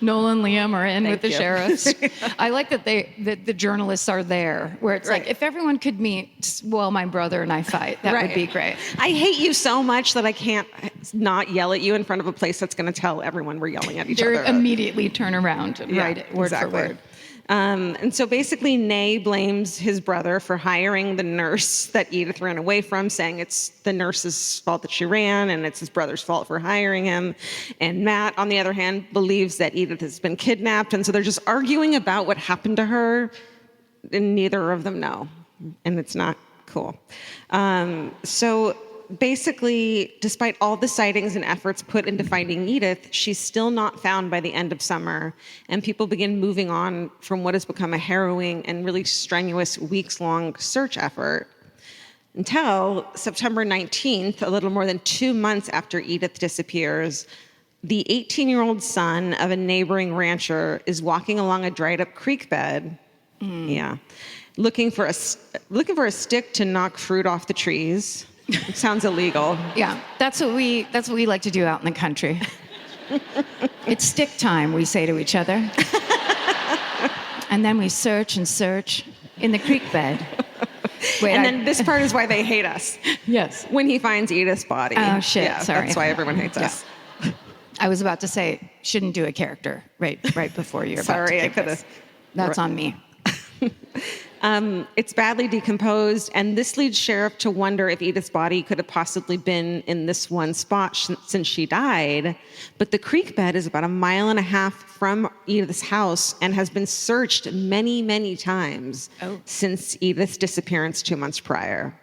Noel and Liam are in with the you. sheriffs. I like that the journalists are there, where it's like, if everyone could meet while my brother and I fight, that would be great. I hate you so much that I can't not yell at you in front of a place that's going to tell everyone we're yelling at each other. Immediately turn around and write it word for word. And so basically, Nay blames his brother for hiring the nurse that Edith ran away from, saying it's the nurse's fault that she ran and it's his brother's fault for hiring him. And Matt, on the other hand, believes that Edith has been kidnapped. And so they're just arguing about what happened to her, and neither of them know. And it's not cool. So basically, despite all the sightings and efforts put into finding Edith, she's still not found by the end of summer, and people begin moving on from what has become a harrowing and really strenuous weeks-long search effort until September 19th, a little more than 2 months after Edith disappears. The 18-year-old son of a neighboring rancher is walking along a dried-up creek bed, looking for a stick to knock fruit off the trees. It sounds illegal. Yeah, that's what we like to do out in the country. It's stick time, we say to each other. And then we search and search in the creek bed. Then this part is why they hate us. Yes. When he finds Edith's body. Oh, shit, yeah, sorry. That's why everyone hates us. I was about to say, shouldn't do a character right before you're about to Sorry, I kick could this. have. That's on me. It's badly decomposed, and this leads Sheriff to wonder if Edith's body could have possibly been in this one spot since she died. But the creek bed is about 1.5 miles from Edith's house and has been searched many, many times since Edith's disappearance 2 months prior.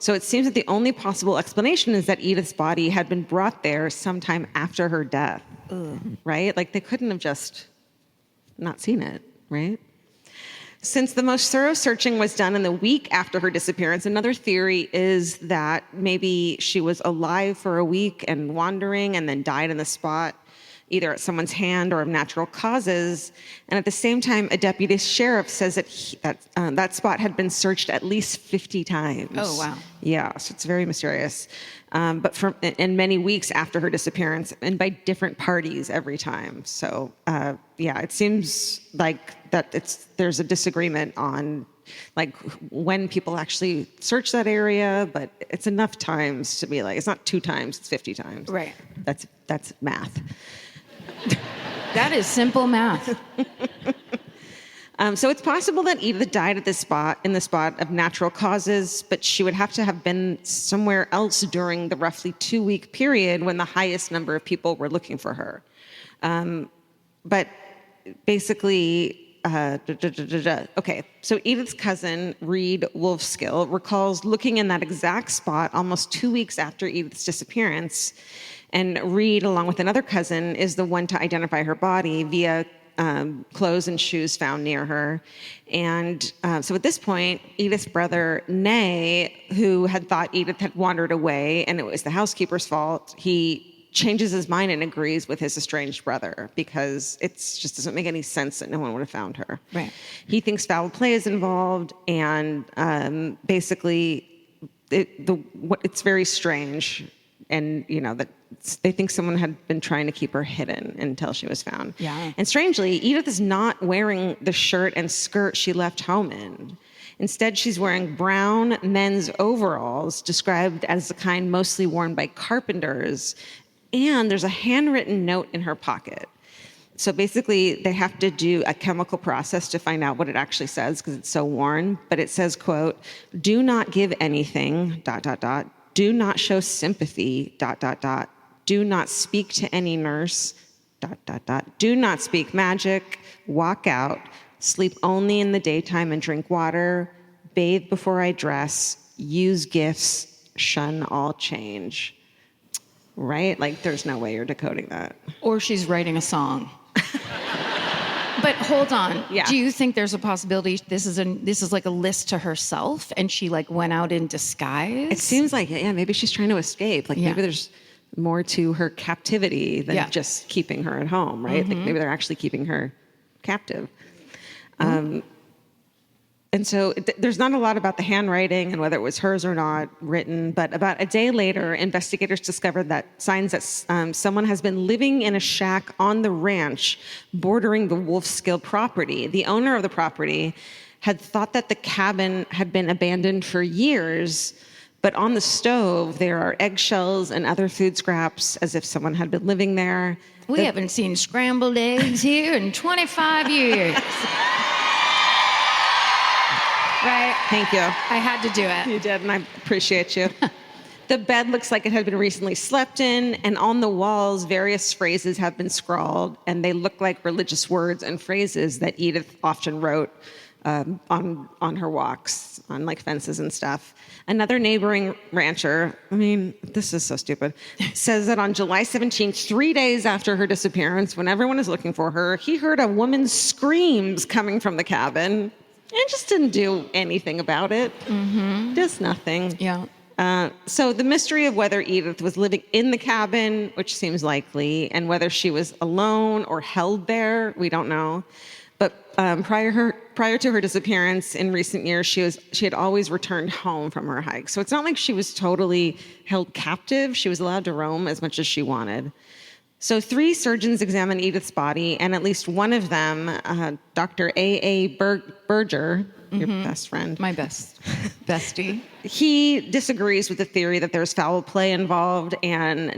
So it seems that the only possible explanation is that Edith's body had been brought there sometime after her death, right? Like they couldn't have just not seen it, right? Since the most thorough searching was done in the week after her disappearance, another theory is that maybe she was alive for a week and wandering and then died in the spot, either at someone's hand or of natural causes. And at the same time, a deputy sheriff says that that spot had been searched at least 50 times. Oh, wow. Yeah, so it's very mysterious. But in many weeks after her disappearance, and by different parties every time. So it seems like there's a disagreement on like when people actually search that area, but it's enough times to be like, it's not 2 times, it's 50 times. Right. That's math. That is simple math. So it's possible that Edith died at in the spot of natural causes, but she would have to have been somewhere else during the roughly 2-week period when the highest number of people were looking for her. But basically, okay, so Edith's cousin, Reed Wolfskill, recalls looking in that exact spot almost 2 weeks after Edith's disappearance. And Reed, along with another cousin, is the one to identify her body via clothes and shoes found near her. And so at this point, Edith's brother, Nay, who had thought Edith had wandered away and it was the housekeeper's fault, he changes his mind and agrees with his estranged brother because it just doesn't make any sense that no one would have found her. Right. He thinks foul play is involved, and basically it's very strange. And, that they think someone had been trying to keep her hidden until she was found. Yeah. And strangely, Edith is not wearing the shirt and skirt she left home in. Instead, she's wearing brown men's overalls, described as the kind mostly worn by carpenters. And there's a handwritten note in her pocket. So basically, they have to do a chemical process to find out what it actually says because it's so worn. But it says, quote, "Do not give anything, ... Do not show sympathy, ... Do not speak to any nurse, ... Do not speak magic, walk out, sleep only in the daytime and drink water, bathe before I dress, use gifts, shun all change." Right? Like, there's no way you're decoding that. Or she's writing a song. But hold on. Yeah. Do you think there's a possibility this is like a list to herself and she like went out in disguise? It seems like it. Yeah, maybe she's trying to escape. Like maybe there's more to her captivity than just keeping her at home, right? Like maybe they're actually keeping her captive. And so there's not a lot about the handwriting and whether it was hers or not written, but about a day later, investigators discovered that signs that someone has been living in a shack on the ranch bordering the Wolfskill property. The owner of the property had thought that the cabin had been abandoned for years, but on the stove, there are eggshells and other food scraps as if someone had been living there. We haven't seen scrambled eggs here in 25 years. Right? Thank you. I had to do it. You did, and I appreciate you. The bed looks like it had been recently slept in, and on the walls, various phrases have been scrawled, and they look like religious words and phrases that Edith often wrote on her walks, on like fences and stuff. Another neighboring rancher, I mean, this is so stupid, says that on July 17th, 3 days after her disappearance, when everyone is looking for her, he heard a woman's screams coming from the cabin and just didn't do anything about it. Just nothing. Yeah. So the mystery of whether Edith was living in the cabin, which seems likely, and whether she was alone or held there, we don't know. But prior to her disappearance in recent years, she had always returned home from her hike. So it's not like she was totally held captive. She was allowed to roam as much as she wanted. So 3 surgeons examined Edith's body, and at least one of them, Dr. A.A. Berger, your best friend. My bestie. He disagrees with the theory that there's foul play involved, and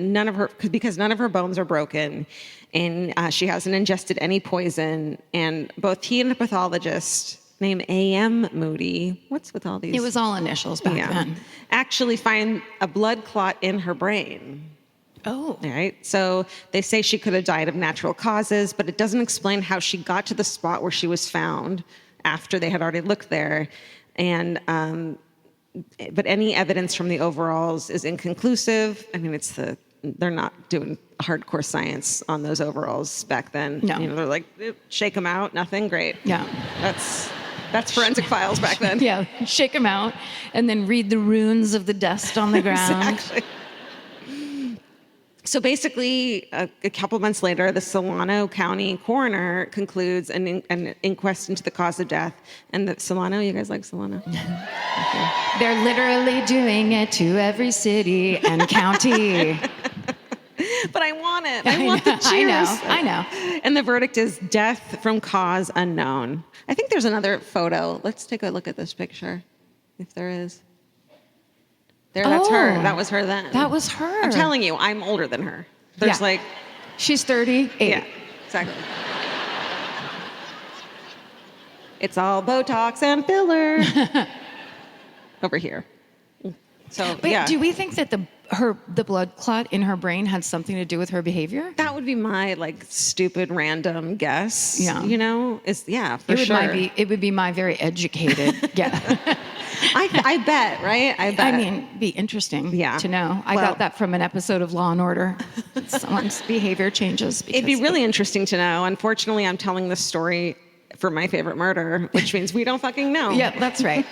because none of her bones are broken, and she hasn't ingested any poison. And both he and a pathologist named A.M. Moody, what's with all these? It was all initials back then. Actually find a blood clot in her brain. Oh. All right. So they say she could have died of natural causes, but it doesn't explain how she got to the spot where she was found after they had already looked there. And but any evidence from the overalls is inconclusive. I mean, they're not doing hardcore science on those overalls back then. No. You know, they're like, shake them out, nothing, great. Yeah. That's forensic files back then. Yeah, shake them out and then read the runes of the dust on the ground. Exactly. So basically, a couple months later, the Solano County coroner concludes an inquest into the cause of death. And the Solano, you guys like Solano? Okay. They're literally doing it to every city and county. But I want it. I want the cheers. I know. And the verdict is death from cause unknown. I think there's another photo. Let's take a look at this picture, if there is. There, that's her. That was her then. That was her. I'm telling you, I'm older than her. There's She's 38. Yeah, exactly. It's all Botox and filler. Over here. So, But do we think that the blood clot in her brain had something to do with her behavior? That would be my stupid random guess. Yeah. You know? For sure. It would be my very educated guess. I bet, right? I bet. I mean, be interesting to know. I Well, got that from an episode of Law and Order. Someone's behavior changes. It'd be really interesting to know. Unfortunately, I'm telling this story for My Favorite Murder, which means we don't fucking know. Yeah, that's right.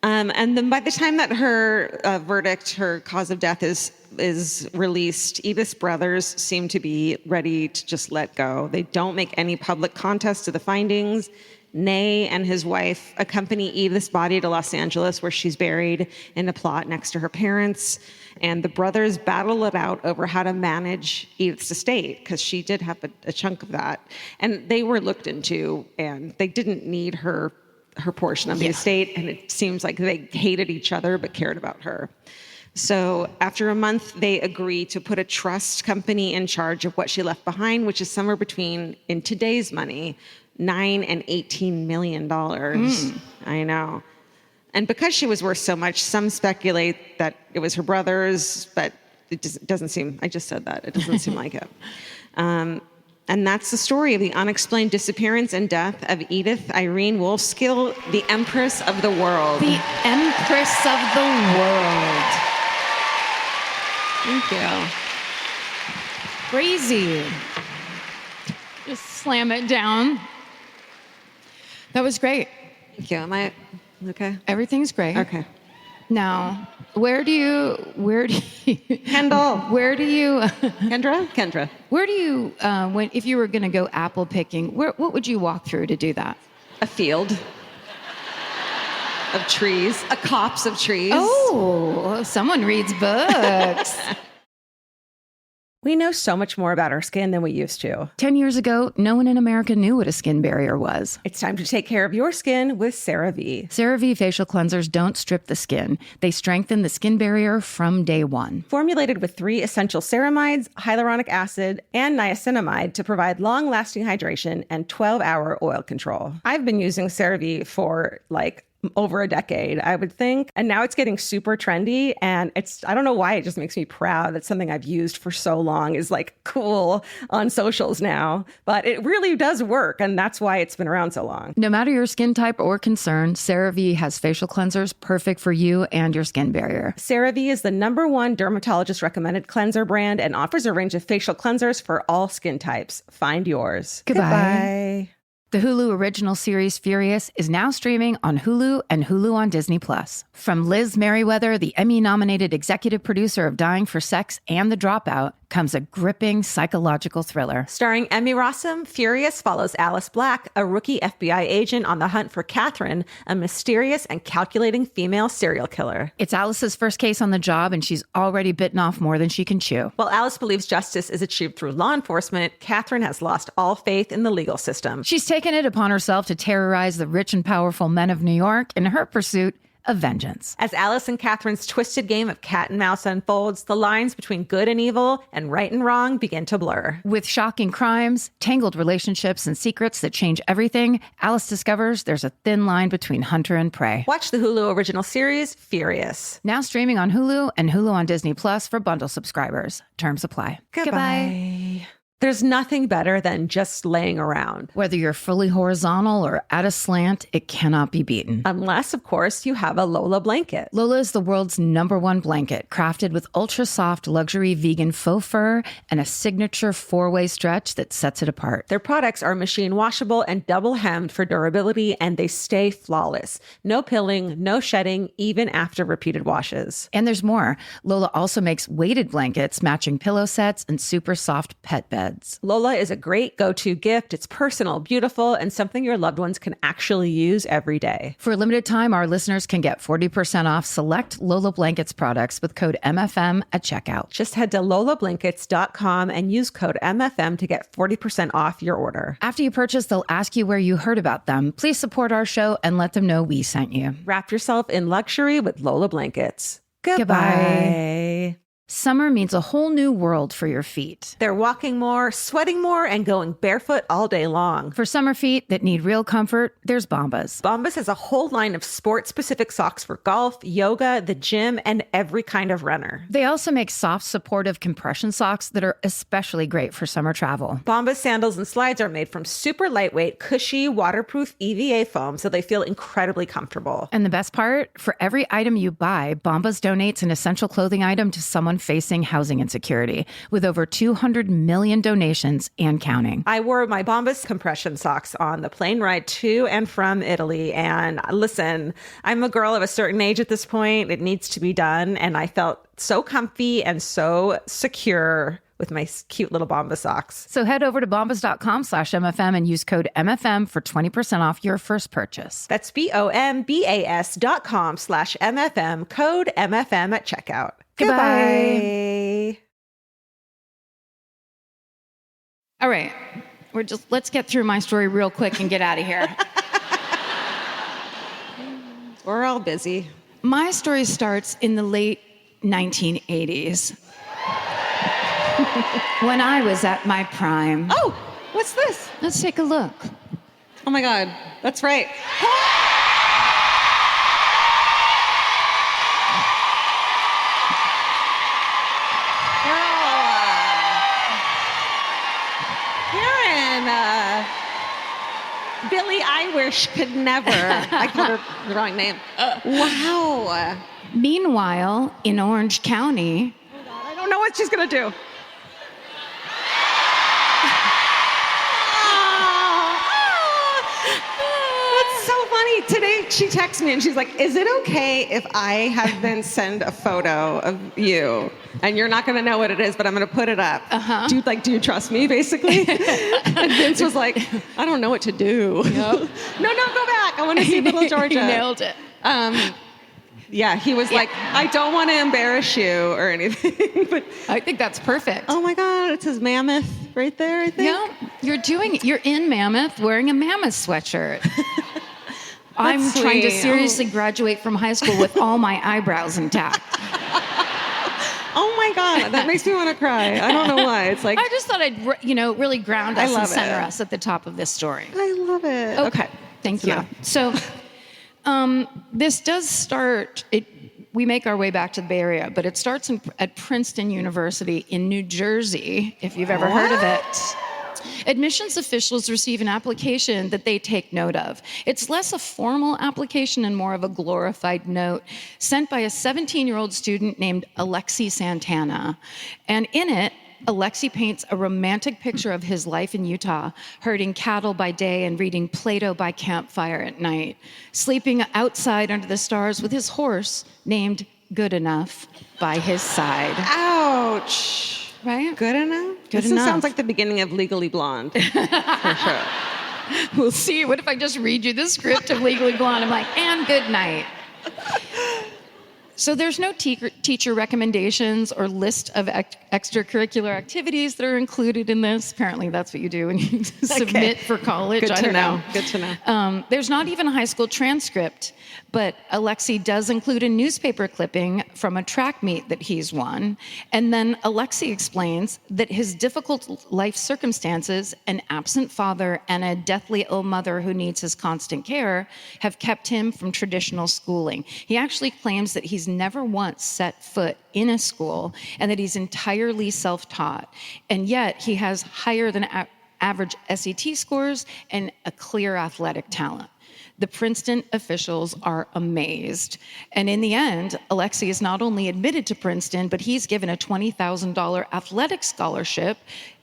And then by the time that her verdict, her cause of death is released, Edith's brothers seem to be ready to just let go. They don't make any public contest to the findings. Nay and his wife accompany Edith's body to Los Angeles, where she's buried in a plot next to her parents. And the brothers battle it out over how to manage Edith's estate, because she did have a chunk of that. And they were looked into, and they didn't need her portion of the estate. And it seems like they hated each other but cared about her. So after a month, they agree to put a trust company in charge of what she left behind, which is somewhere between, in today's money, $9 and $18 million. I know. And because she was worth so much, some speculate that it was her brothers, but it doesn't seem, I just said that, it doesn't seem like it. And that's the story of the unexplained disappearance and death of Edith Irene Wolfskill, the Empress of the World. The Empress of the World. Thank you. Crazy. Just slam it down. That was great. Thank you. Am I okay? Everything's great. Okay. Now, Where do you Kendall. Where do you Kendra. Where do you when if you were going to go apple picking, what would you walk through to do that? A field of trees, a copse of trees. Oh, someone reads books. We know so much more about our skin than we used to. 10 years ago, no one in America knew what a skin barrier was. It's time to take care of your skin with CeraVe. CeraVe facial cleansers don't strip the skin. They strengthen the skin barrier from day one. Formulated with 3 essential ceramides, hyaluronic acid, and niacinamide to provide long-lasting hydration and 12-hour oil control. I've been using CeraVe for over a decade, I would think. And now it's getting super trendy. And I don't know why, it just makes me proud that something I've used for so long is cool on socials now. But it really does work. And that's why it's been around so long. No matter your skin type or concern, CeraVe has facial cleansers perfect for you and your skin barrier. CeraVe is the #1 dermatologist recommended cleanser brand and offers a range of facial cleansers for all skin types. Find yours. Goodbye. The Hulu original series Furious is now streaming on Hulu and Hulu on Disney+. From Liz Merriweather, the Emmy-nominated executive producer of Dying for Sex and The Dropout, comes a gripping psychological thriller. Starring Emmy Rossum, Furious follows Alice Black, a rookie FBI agent on the hunt for Catherine, a mysterious and calculating female serial killer. It's Alice's first case on the job, and she's already bitten off more than she can chew. While Alice believes justice is achieved through law enforcement, Catherine has lost all faith in the legal system. She's taken it upon herself to terrorize the rich and powerful men of New York in her pursuit of vengeance. As Alice and Catherine's twisted game of cat and mouse unfolds, the lines between good and evil and right and wrong begin to blur. With shocking crimes, tangled relationships, and secrets that change everything, Alice discovers there's a thin line between hunter and prey. Watch the Hulu original series, Furious. Now streaming on Hulu and Hulu on Disney Plus for bundle subscribers. Terms apply. Goodbye. There's nothing better than just laying around. Whether you're fully horizontal or at a slant, it cannot be beaten. Unless, of course, you have a Lola blanket. Lola is the world's #1 blanket, crafted with ultra-soft luxury vegan faux fur and a signature 4-way stretch that sets it apart. Their products are machine washable and double hemmed for durability, and they stay flawless. No pilling, no shedding, even after repeated washes. And there's more. Lola also makes weighted blankets, matching pillow sets, and super soft pet beds. Lola is a great go-to gift. It's personal, beautiful, and something your loved ones can actually use every day. For a limited time, our listeners can get 40% off select Lola Blankets products with code MFM at checkout. Just head to lolablankets.com and use code MFM to get 40% off your order. After you purchase, they'll ask you where you heard about them. Please support our show and let them know we sent you. Wrap yourself in luxury with Lola Blankets. Goodbye. Summer means a whole new world for your feet. They're walking more, sweating more, and going barefoot all day long. For summer feet that need real comfort, there's Bombas. Bombas has a whole line of sport-specific socks for golf, yoga, the gym, and every kind of runner. They also make soft, supportive compression socks that are especially great for summer travel. Bombas sandals and slides are made from super lightweight, cushy, waterproof EVA foam, so they feel incredibly comfortable. And the best part? For every item you buy, Bombas donates an essential clothing item to someone facing housing insecurity, with over 200 million donations and counting. I wore my Bombas compression socks on the plane ride to and from Italy. And listen, I'm a girl of a certain age at this point. It needs to be done. And I felt so comfy and so secure with my cute little Bombas socks. So head over to bombas.com/MFM and use code MFM for 20% off your first purchase. That's BOMBAS.com/MFM, code MFM at checkout. Goodbye. All right. Let's get through my story real quick and get out of here. We're all busy. My story starts in the late 1980s. When I was at my prime. Oh, what's this? Let's take a look. Oh my God, that's right. Billie Eilish could never. I called her the wrong name. Wow. Meanwhile, in Orange County. Oh God, I don't know what she's gonna do. What's so funny today she texts me and she's like, is it okay if I have them send a photo of you? And you're not going to know what it is, but I'm going to put it up. Do you trust me, basically? And Vince was like, I don't know what to do. Yep. No, go back. I want to see little Georgia. He nailed it. Yeah, he was like, I don't want to embarrass you or anything. But I think that's perfect. oh my God, it says Mammoth right there, I think. Yeah, you're in Mammoth wearing a Mammoth sweatshirt. I'm That's trying to sweet. seriously graduate from high school with all my eyebrows intact. Oh my God, that makes me want to cry. I don't know why. It's like, I just thought I'd really ground us love and center it. us at the top of this story. I love it. Okay. Thank you. Yeah. So this does start, we make our way back to the Bay Area, but it starts at Princeton University in New Jersey, if you've ever heard of it. Admissions officials receive an application that they take note of. It's less a formal application and more of a glorified note sent by a 17-year-old student named Alexi Santana. And in it, Alexi paints a romantic picture of his life in Utah, herding cattle by day and reading Plato by campfire at night, sleeping outside under the stars with his horse named Good Enough by his side. Ouch. Right? Good enough? Good This enough. sounds like the beginning of Legally Blonde. For sure. We'll see. What if I just read you the script of Legally Blonde? I'm like, and good night. So there's no teacher recommendations or list of extracurricular activities that are included in this. Apparently that's what you do when you submit for college. Good I to don't know. know. Good to know. There's not even a high school transcript, but Alexi does include a newspaper clipping from a track meet that he's won. And then Alexi explains that his difficult life circumstances, an absent father and a deathly ill mother who needs his constant care, have kept him from traditional schooling. He actually claims that he's never once set foot in a school and that he's entirely self-taught. And yet he has higher than average SAT scores and a clear athletic talent. The Princeton officials are amazed. And in the end, Alexi is not only admitted to Princeton, but he's given a $20,000 athletic scholarship.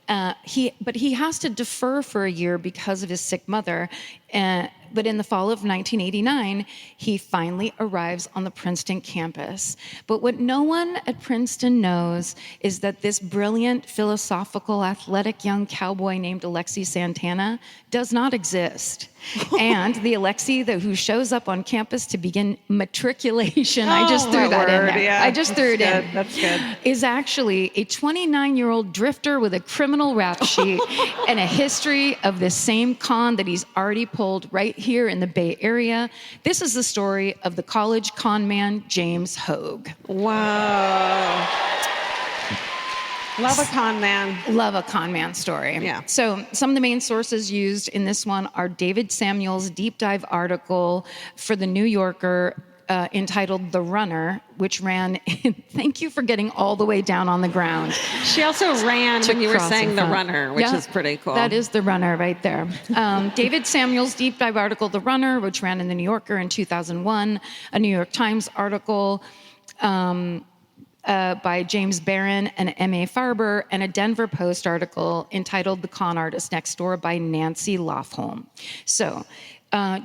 But he has to defer for a year because of his sick mother. But in the fall of 1989, he finally arrives on the Princeton campus. But what no one at Princeton knows is that this brilliant, philosophical, athletic young cowboy named Alexi Santana does not exist. And the Alexi who shows up on campus to begin matriculation, I just threw that in there. Yeah, I just threw it in. That's good. Is actually a 29-year-old drifter with a criminal rap sheet and a history of the same con that he's already pulled right here in the Bay Area. This is the story of the college con man, James Hogue. Wow. Love a con man. Love a con man story. Yeah. So some of the main sources used in this one are David Samuel's deep dive article for The New Yorker entitled The Runner, which ran in, thank you for getting all the way down on the ground. She also ran when you were saying The Runner, which is pretty cool. That is The Runner right there. David Samuel's deep dive article, The Runner, which ran in The New Yorker in 2001, a New York Times article by James Barron and M.A. Farber, and a Denver Post article entitled The Con Artist Next Door by Nancy Lofholm. So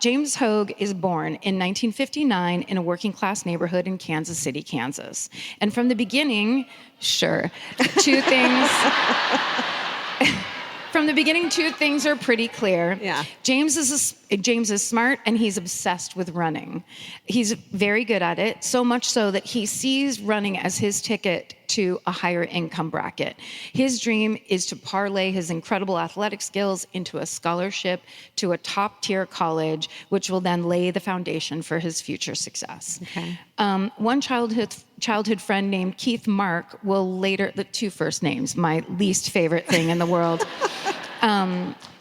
James Hogue is born in 1959 in a working class neighborhood in Kansas City, Kansas. And from the beginning, two things are pretty clear. Yeah. James is smart and he's obsessed with running. He's very good at it, so much so that he sees running as his ticket to a higher income bracket. His dream is to parlay his incredible athletic skills into a scholarship to a top-tier college, which will then lay the foundation for his future success. Okay. One childhood friend named Keith Mark will later, the two first names, my least favorite thing in the world,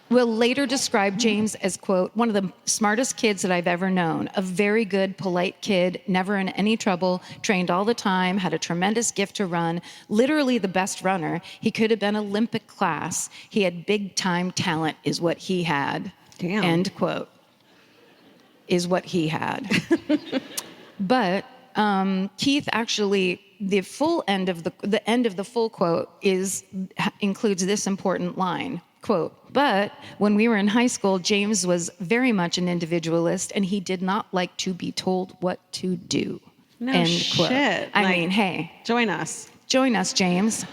will later describe James as, quote, one of the smartest kids that I've ever known, a very good, polite kid, never in any trouble, trained all the time, had a tremendous gift to run, literally the best runner. He could have been Olympic class. He had big-time talent is what he had. Damn. End quote. Is what he had. But Keith actually, the end of the full quote includes this important line. Quote, but when we were in high school, James was very much an individualist and he did not like to be told what to do. No End shit. quote. I mean, hey. Join us. Join us, James.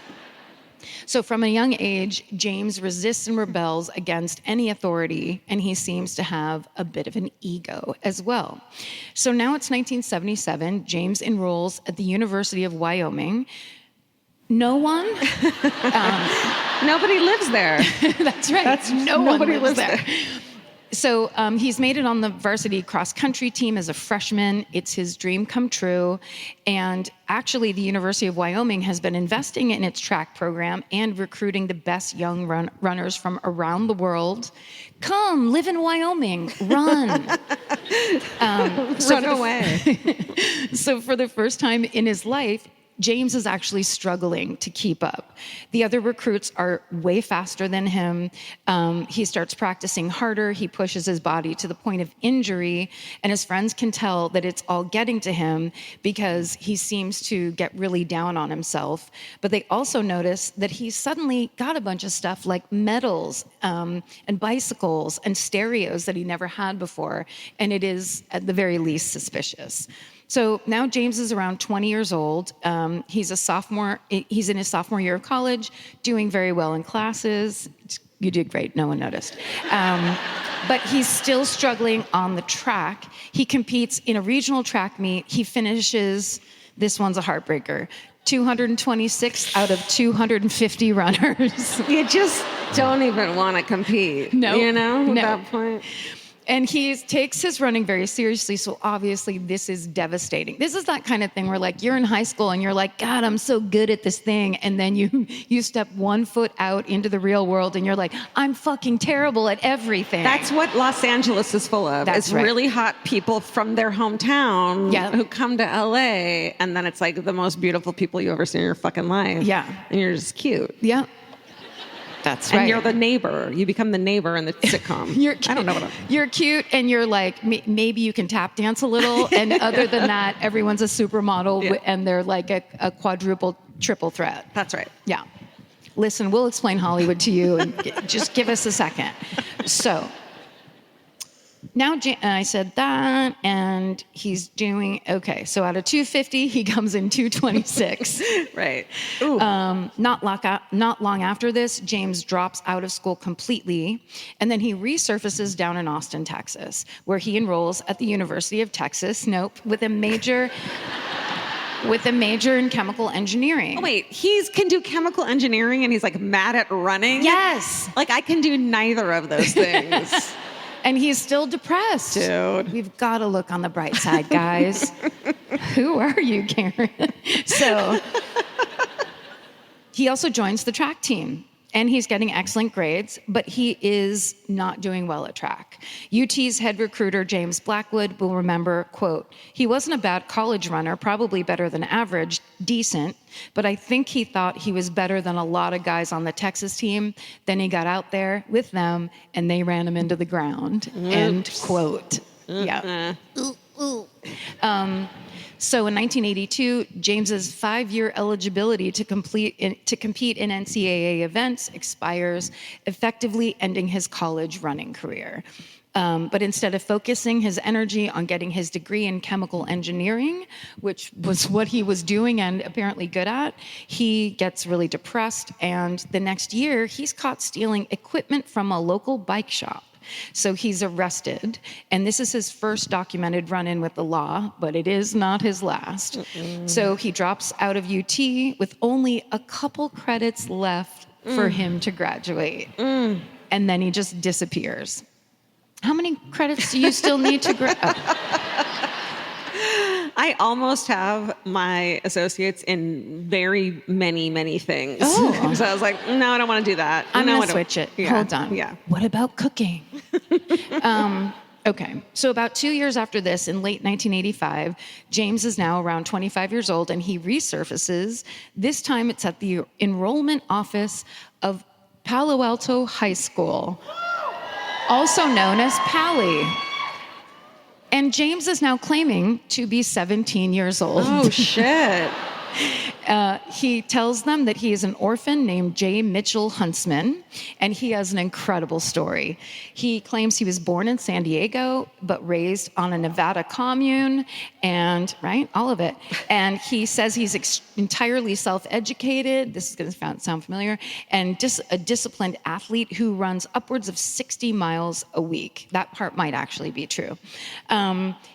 So from a young age, James resists and rebels against any authority, and he seems to have a bit of an ego as well. So now it's 1977. James enrolls at the University of Wyoming. No one? Nobody lives there. That's right. Nobody lives there. So he's made it on the varsity cross-country team as a freshman. It's his dream come true. And actually, the University of Wyoming has been investing in its track program and recruiting the best young runners from around the world. Come, live in Wyoming, run. Run away. So for the first time in his life, James is actually struggling to keep up. The other recruits are way faster than him. He starts practicing harder. He pushes his body to the point of injury, and his friends can tell that it's all getting to him because he seems to get really down on himself. But they also notice that he's suddenly got a bunch of stuff like medals and bicycles and stereos that he never had before, and it is at the very least suspicious. So now James is around 20 years old. He's a sophomore. He's in his sophomore year of college, doing very well in classes. You did great. No one noticed. But he's still struggling on the track. He competes in a regional track meet. He finishes, this one's a heartbreaker, 226 out of 250 runners. You just don't even want to compete. No. You know, at No. that point. And he takes his running very seriously, so obviously this is devastating. This is that kind of thing where, like, you're in high school and you're like, God, I'm so good at this thing, and then you step 1 foot out into the real world and you're like, I'm fucking terrible at everything. That's what Los Angeles is full of. That's it's right. really hot people from their hometown who come to LA, and then it's like the most beautiful people you ever seen in your fucking life. Yeah. And you're just cute. Yeah. That's right. And you're the neighbor. You become the neighbor in the sitcom. I don't know what you're cute, and you're like, maybe you can tap dance a little, and other than that, everyone's a supermodel, and they're like a quadruple, triple threat. That's right. Yeah. Listen, we'll explain Hollywood to you, and just give us a second. So now I said that, and he's doing okay. So out of 250, he comes in 226. Right. Not long after this, James drops out of school completely, and then he resurfaces down in Austin, Texas, where he enrolls at the University of Texas. Nope, with a major in chemical engineering. Oh, wait, he can do chemical engineering and he's like mad at running? Yes. Like, I can do neither of those things. And he's still depressed. Dude. We've got to look on the bright side, guys. Who are you, Karen? So he also joins the track team, and he's getting excellent grades, but he is not doing well at track. UT's head recruiter, James Blackwood, will remember, quote, he wasn't a bad college runner, probably better than average, decent, but I think he thought he was better than a lot of guys on the Texas team. Then he got out there with them, and they ran him into the ground, end quote. Yeah. So in 1982, James's 5-year eligibility to compete in NCAA events expires, effectively ending his college running career. But instead of focusing his energy on getting his degree in chemical engineering, which was what he was doing and apparently good at, he gets really depressed. And the next year, he's caught stealing equipment from a local bike shop. So he's arrested, and this is his first documented run-in with the law, but it is not his last. So he drops out of UT with only a couple credits left for him to graduate. And then he just disappears. How many credits do you still need to graduate? I almost have my associates in very many things. Oh. So I was like, no, I don't want to do that. I'm no, going to switch it. Yeah. Hold on. Yeah. What about cooking? Okay, so about 2 years after this, in late 1985, James is now around 25 years old, and he resurfaces. This time it's at the enrollment office of Palo Alto High School, also known as Pally. And James is now claiming to be 17 years old. Oh, shit. He tells them that he is an orphan named J. Mitchell Huntsman, and he has an incredible story. He claims he was born in San Diego, but raised on a Nevada commune, and, right, all of it. And he says he's entirely self-educated, this is going to sound familiar, and just a disciplined athlete who runs upwards of 60 miles a week. That part might actually be true.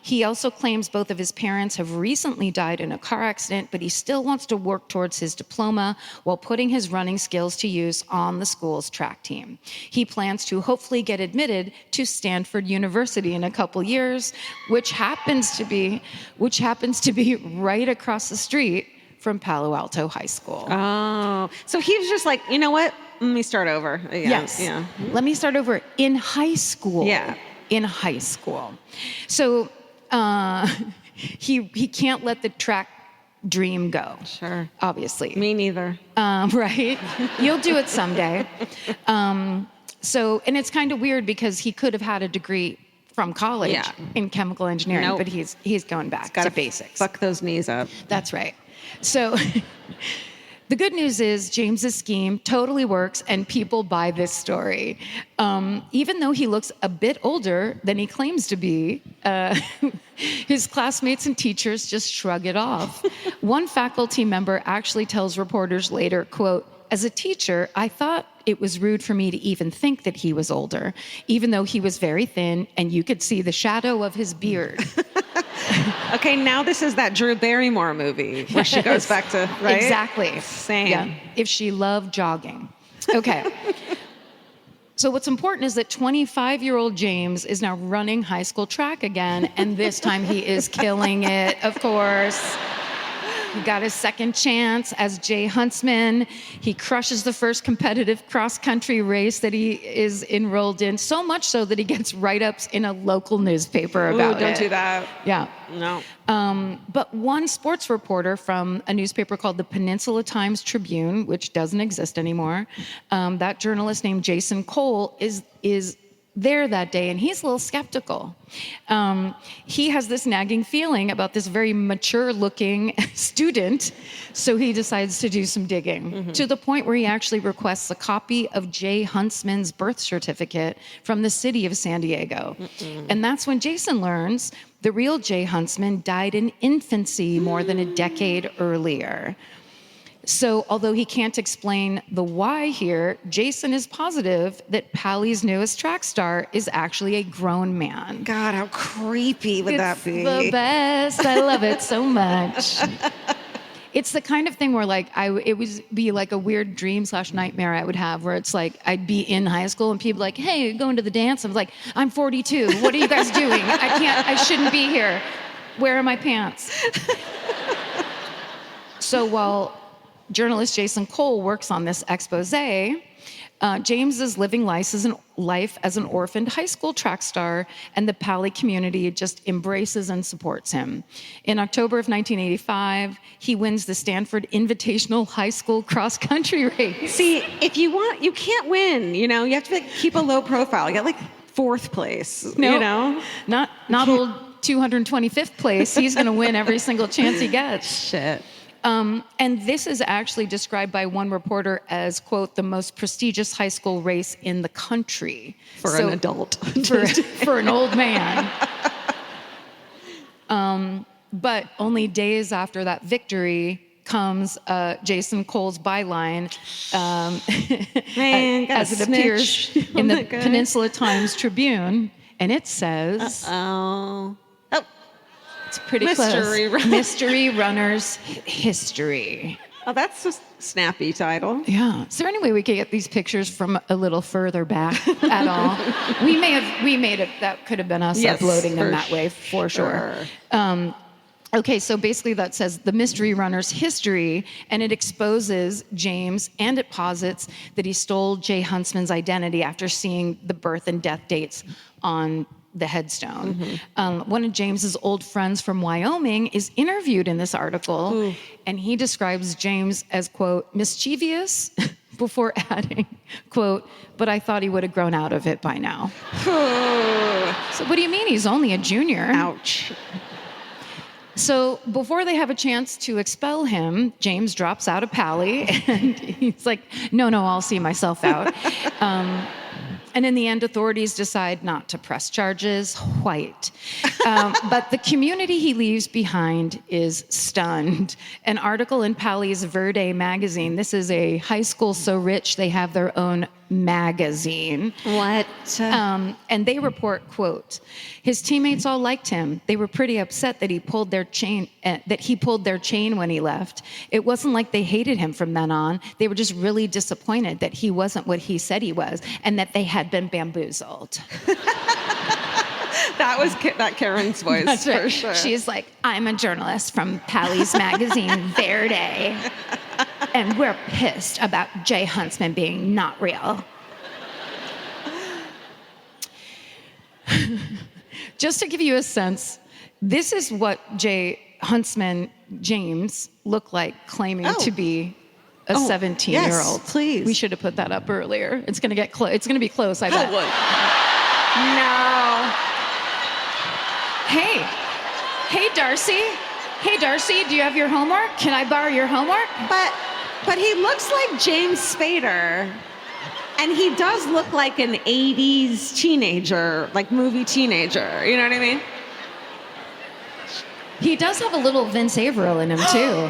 He also claims both of his parents have recently died in a car accident, but he still wants to work towards his diploma while putting his running skills to use on the school's track team. He plans to hopefully get admitted to Stanford University in a couple years, which happens to be right across the street from Palo Alto High School. Oh, so he was just like, you know what? Let me start over. Yeah, yes. Yeah. Let me start over in high school. Yeah. In high school. So he can't let the track dream go. Sure. Obviously. Me neither. Right? You'll do it someday. And it's kind of weird because he could have had a degree from college in chemical engineering, but he's going back to basics. Fuck those knees up. That's right. So the good news is James's scheme totally works and people buy this story. Even though he looks a bit older than he claims to be, his classmates and teachers just shrug it off. One faculty member actually tells reporters later, quote, "As a teacher, I thought it was rude for me to even think that he was older, even though he was very thin and you could see the shadow of his beard." Okay, now this is that Drew Barrymore movie where she goes back to, right? Exactly. Same. Yeah. If she loved jogging. Okay. So what's important is that 25-year-old James is now running high school track again, and this time he is killing it, of course. He got his second chance as Jay Huntsman. He crushes the first competitive cross-country race that he is enrolled in, so much so that he gets write-ups in a local newspaper about it. Don't do that. Yeah. No. But one sports reporter from a newspaper called the Peninsula Times-Tribune, which doesn't exist anymore, that journalist named Jason Cole is there that day, and he's a little skeptical. He has this nagging feeling about this very mature-looking student, so he decides to do some digging, to the point where he actually requests a copy of Jay Huntsman's birth certificate from the city of San Diego. And that's when Jason learns the real Jay Huntsman died in infancy more than a decade earlier. So although he can't explain the why here, Jason is positive that Pally's newest track star is actually a grown man. God, how creepy would that be? It's the best. I love it so much. It's the kind of thing where it would be like a weird dream/nightmare I would have, where it's like I'd be in high school and people like, "Hey, going to the dance?" I'm like, "I'm 42. What are you guys doing? I shouldn't be here. Where are my pants?" So while journalist Jason Cole works on this expose, James is living life as an orphaned high school track star, and the Pally community just embraces and supports him. In October of 1985, he wins the Stanford Invitational High School cross-country race. See, if you want, you can't win, you have to keep a low profile. You got fourth place, Not old 225th place. He's going to win every single chance he gets. Shit. And this is actually described by one reporter as, quote, the most prestigious high school race in the country. For an adult. For an old man. But only days after that victory comes Jason Cole's byline as it appears in the Peninsula Times-Tribune. And it says... It's pretty close. Mystery Runner's History. Oh, that's a snappy title. Yeah. Is there any way we could get these pictures from a little further back at all? We made it. That could have been us uploading them that way for sure. Okay, so basically that says the Mystery Runner's History, and it exposes James, and it posits that he stole Jay Huntsman's identity after seeing the birth and death dates on the headstone. One of James's old friends from Wyoming is interviewed in this article, and he describes James as, quote, mischievous, before adding, quote, but I thought he would have grown out of it by now. So what do you mean he's only a junior? Ouch. So before they have a chance to expel him, James drops out of Pally, and he's like, no, I'll see myself out. And in the end, authorities decide not to press charges. White. But the community he leaves behind is stunned. An article in Pally's Verde magazine. This is a high school so rich they have their own magazine. What? And they report, quote, his teammates all liked him. They were pretty upset that he pulled their chain when he left. It wasn't like they hated him from then on. They were just really disappointed that he wasn't what he said he was and that they had been bamboozled. That was that Karen's voice. That's right. For sure. She's like, I'm a journalist from Pally's magazine, Verde. And we're pissed about Jay Huntsman being not real. Just to give you a sense, this is what Jay Huntsman James looked like claiming to be a 17-year-old. Yes, please. We should have put that up earlier. It's going to get close. It's going to be close, I bet. No. Hey, Darcy. Hey, Darcy, do you have your homework? Can I borrow your homework? But he looks like James Spader. And he does look like an 80s teenager, like movie teenager. You know what I mean? He does have a little Vince Averill in him, too. Oh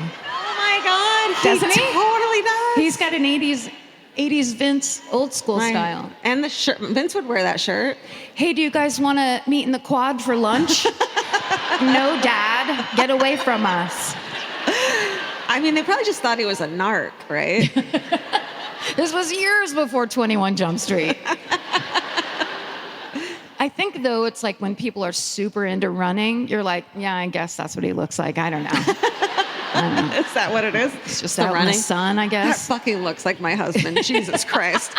my God. Doesn't he? Totally does. He's got an 80s Vince old school style. And the shirt, Vince would wear that shirt. Hey, do you guys want to meet in the quad for lunch? No, Dad. Get away from us. I mean, they probably just thought he was a narc, right? This was years before 21 Jump Street. I think, though, it's like when people are super into running, you're like, yeah, I guess that's what he looks like. I don't know. Is that what it is? It's just the out in running. the sun, I That guess. fucking looks like my husband. Jesus Christ.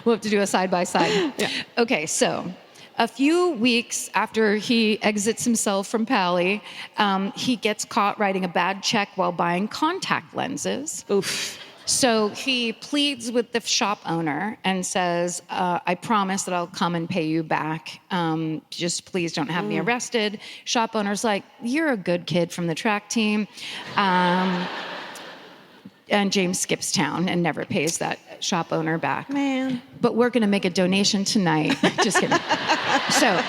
We'll have to do a side-by-side. Yeah. Okay, so a few weeks after he exits himself from Pally, he gets caught writing a bad check while buying contact lenses. Oof. So he pleads with the shop owner and says, I promise that I'll come and pay you back. Just please don't have me arrested. Shop owner's like, you're a good kid from the track team. And James skips town and never pays that shop owner back. Man. But we're going to make a donation tonight. Just kidding. So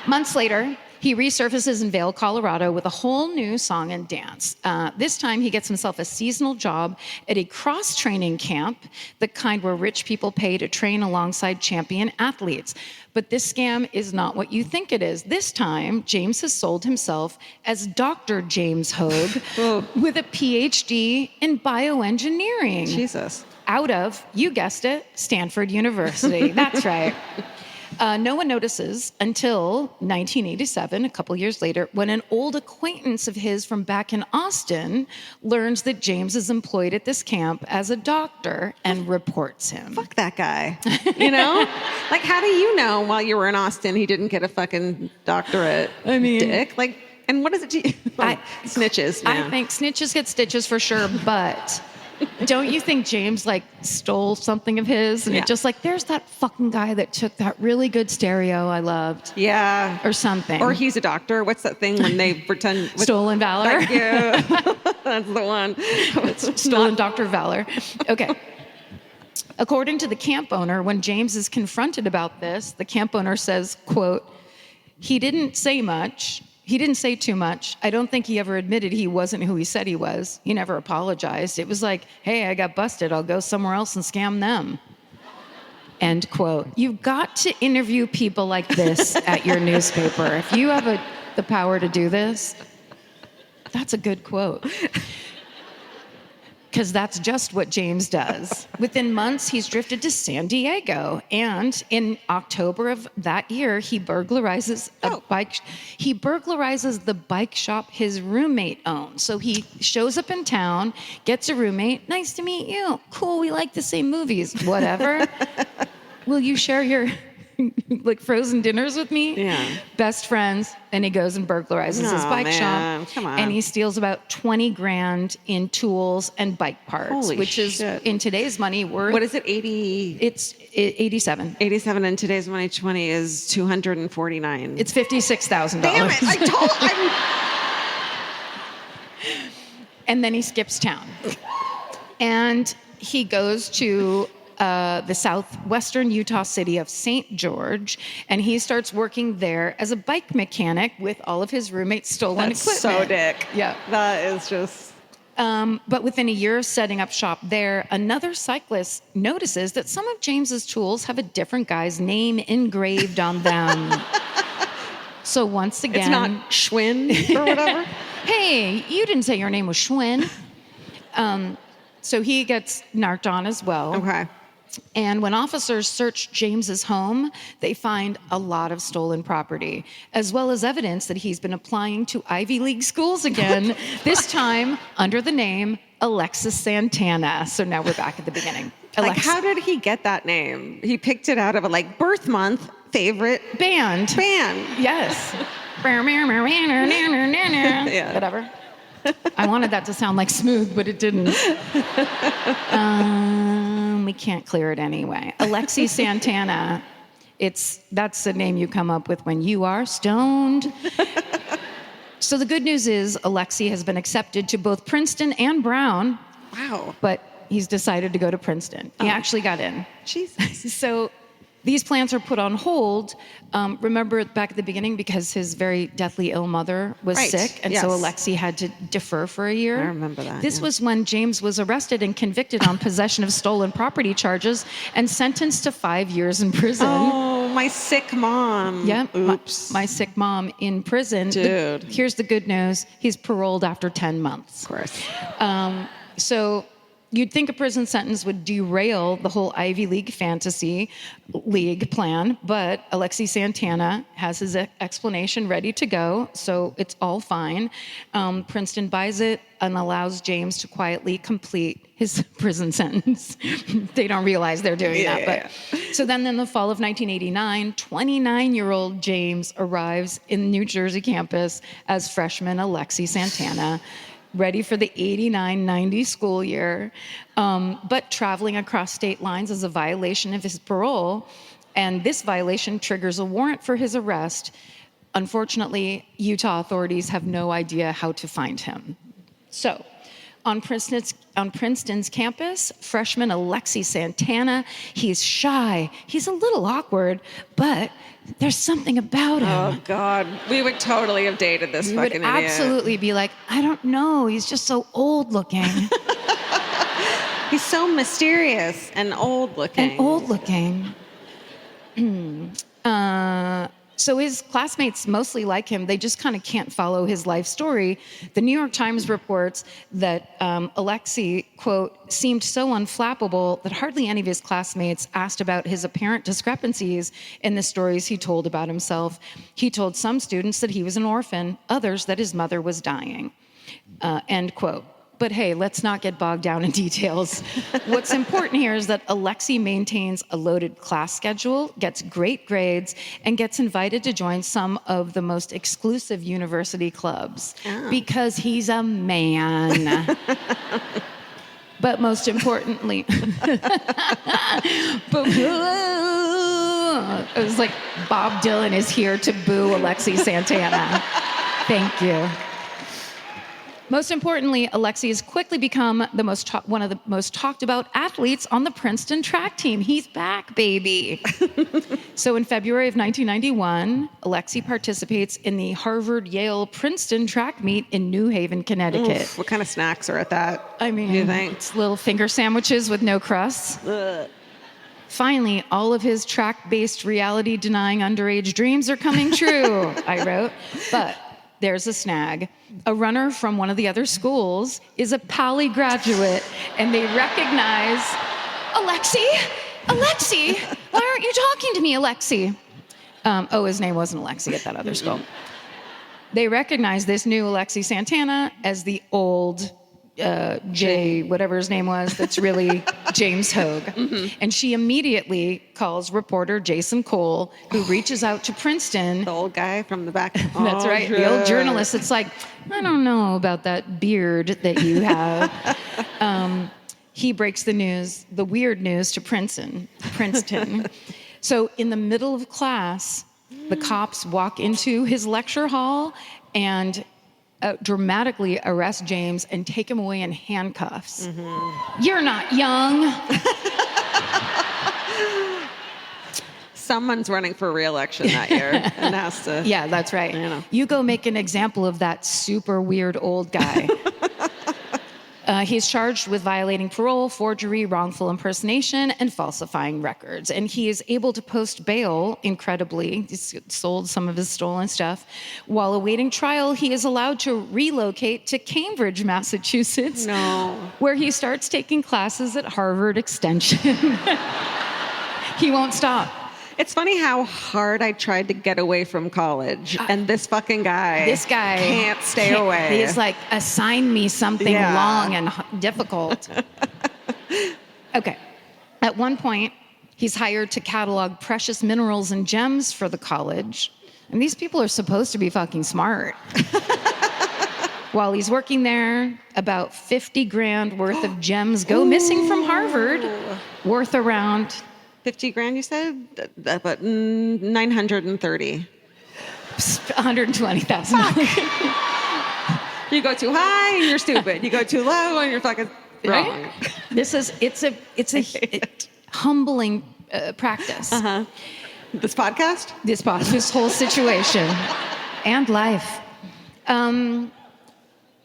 months later, he resurfaces in Vail, Colorado with a whole new song and dance. This time he gets himself a seasonal job at a cross-training camp, the kind where rich people pay to train alongside champion athletes. But this scam is not what you think it is. This time, James has sold himself as Dr. James Hogue with a PhD in bioengineering. Jesus. Out of, you guessed it, Stanford University. That's right. No one notices until 1987, a couple years later, when an old acquaintance of his from back in Austin learns that James is employed at this camp as a doctor and reports him. Fuck that guy. You know? Like, how do you know while you were in Austin he didn't get a fucking doctorate? I mean, dick? Like, and what is it to you? Snitches. I think snitches get stitches for sure, but don't you think James like stole something of his and it just like, there's that fucking guy that took that really good stereo I loved. Yeah. Or something. Or he's a doctor. What's that thing when they pretend? Stolen Valor. Thank you. That's the one. Stolen Dr. Valor. Okay. According to the camp owner, when James is confronted about this, the camp owner says, quote, he didn't say much. He didn't say too much. I don't think he ever admitted he wasn't who he said he was. He never apologized. It was like, hey, I got busted. I'll go somewhere else and scam them. End quote. You've got to interview people like this at your newspaper. If you have the power to do this, that's a good quote. Because that's just what James does. Within months, he's drifted to San Diego. And in October of that year, he burglarizes He burglarizes the bike shop his roommate owns. So he shows up in town, gets a roommate. Nice to meet you. Cool, we like the same movies. Whatever. Will you share your like frozen dinners with me. Yeah. Best friends. And he goes and burglarizes his bike shop. Come on. And he steals about 20 grand in tools and bike parts, Holy which shit. is in today's money worth. What is it? 80? It's 87. 87 in today's money, 20 is 249. It's $56,000. Damn it! I'm And then he skips town. And he goes to the southwestern Utah city of St. George, and he starts working there as a bike mechanic with all of his roommates' stolen That's equipment. so dick. Yeah. That is just... But within a year of setting up shop there, another cyclist notices that some of James's tools have a different guy's name engraved on them. So once again... It's not Schwinn or whatever? Hey, you didn't say your name was Schwinn. So he gets narked on as well. Okay. And when officers search James's home, they find a lot of stolen property, as well as evidence that he's been applying to Ivy League schools again, this time under the name Alexis Santana. So now we're back at the beginning. Like, how did he get that name? He picked it out of a birth month favorite band. Yes. Yeah. Whatever. I wanted that to sound like Smooth, but it didn't. We can't clear it anyway. Alexi Santana. That's the name you come up with when you are stoned. So the good news is Alexi has been accepted to both Princeton and Brown. Wow. But he's decided to go to Princeton. He actually got in. Jesus. So these plans are put on hold. Remember back at the beginning, because his very deathly ill mother was sick, and so Alexi had to defer for a year. I remember that. This was when James was arrested and convicted on possession of stolen property charges and sentenced to 5 years in prison. Oh, my sick mom. Yep. Oops. My sick mom in prison. Dude. Here's the good news. He's paroled after 10 months. Of course. So you'd think a prison sentence would derail the whole Ivy League fantasy league plan, but Alexi Santana has his explanation ready to go, so it's all fine. Princeton buys it and allows James to quietly complete his prison sentence. They don't realize they're doing that. But so then in the fall of 1989, 29-year-old James arrives in the New Jersey campus as freshman Alexi Santana, ready for the 89-90 school year, but traveling across state lines is a violation of his parole, and this violation triggers a warrant for his arrest. Unfortunately, Utah authorities have no idea how to find him. So, on Princeton's campus, freshman Alexi Santana, he's shy, he's a little awkward, but there's something about him. Oh, God. We would totally have dated this You fucking would idiot. absolutely be like, I don't know, he's just so old looking. He's so mysterious and old looking. So his classmates mostly like him. They just kind of can't follow his life story. The New York Times reports that Alexi, quote, seemed so unflappable that hardly any of his classmates asked about his apparent discrepancies in the stories he told about himself. He told some students that he was an orphan, others that his mother was dying, end quote. But hey, let's not get bogged down in details. What's important here is that Alexi maintains a loaded class schedule, gets great grades, and gets invited to join some of the most exclusive university clubs because he's a man. But most importantly, it was like Bob Dylan is here to boo Alexi Santana. Thank you. Most importantly, Alexi has quickly become one of the most talked about athletes on the Princeton track team. He's back, baby. So in February of 1991, Alexi participates in the Harvard-Yale-Princeton track meet in New Haven, Connecticut. Oof, what kind of snacks are at that? I mean, you think? It's little finger sandwiches with no crusts. Ugh. Finally, all of his track-based reality-denying underage dreams are coming true, I wrote. But there's a snag. A runner from one of the other schools is a Pali graduate, and they recognize, Alexi, why aren't you talking to me, Alexi? His name wasn't Alexi at that other school. They recognize this new Alexi Santana as the old Jay, whatever his name was, that's really James Hogue. And she immediately calls reporter Jason Cole, who reaches out to Princeton. The old guy from the back. That's right. The old journalist. It's like, I don't know about that beard that you have. He breaks the weird news to Princeton. So in the middle of class, the cops walk into his lecture hall and dramatically arrest James and take him away in handcuffs. You're not young. Someone's running for re-election that year and has to. Yeah, that's right. You know. You go make an example of that super weird old guy. He's charged with violating parole, forgery, wrongful impersonation, and falsifying records. And he is able to post bail, incredibly. He's sold some of his stolen stuff. While awaiting trial, he is allowed to relocate to Cambridge, Massachusetts, where he starts taking classes at Harvard Extension. He won't stop. It's funny how hard I tried to get away from college, and this fucking guy. This guy can't stay away. He's like, assign me something long and difficult. Okay. At one point, he's hired to catalog precious minerals and gems for the college. And these people are supposed to be fucking smart. While he's working there, about 50 grand worth of gems go missing from Harvard, worth around 50 grand, you said? But 930. 120,000. You go too high and you're stupid. You go too low and you're fucking wrong. Right? It's a humbling practice. This podcast? This whole situation and life.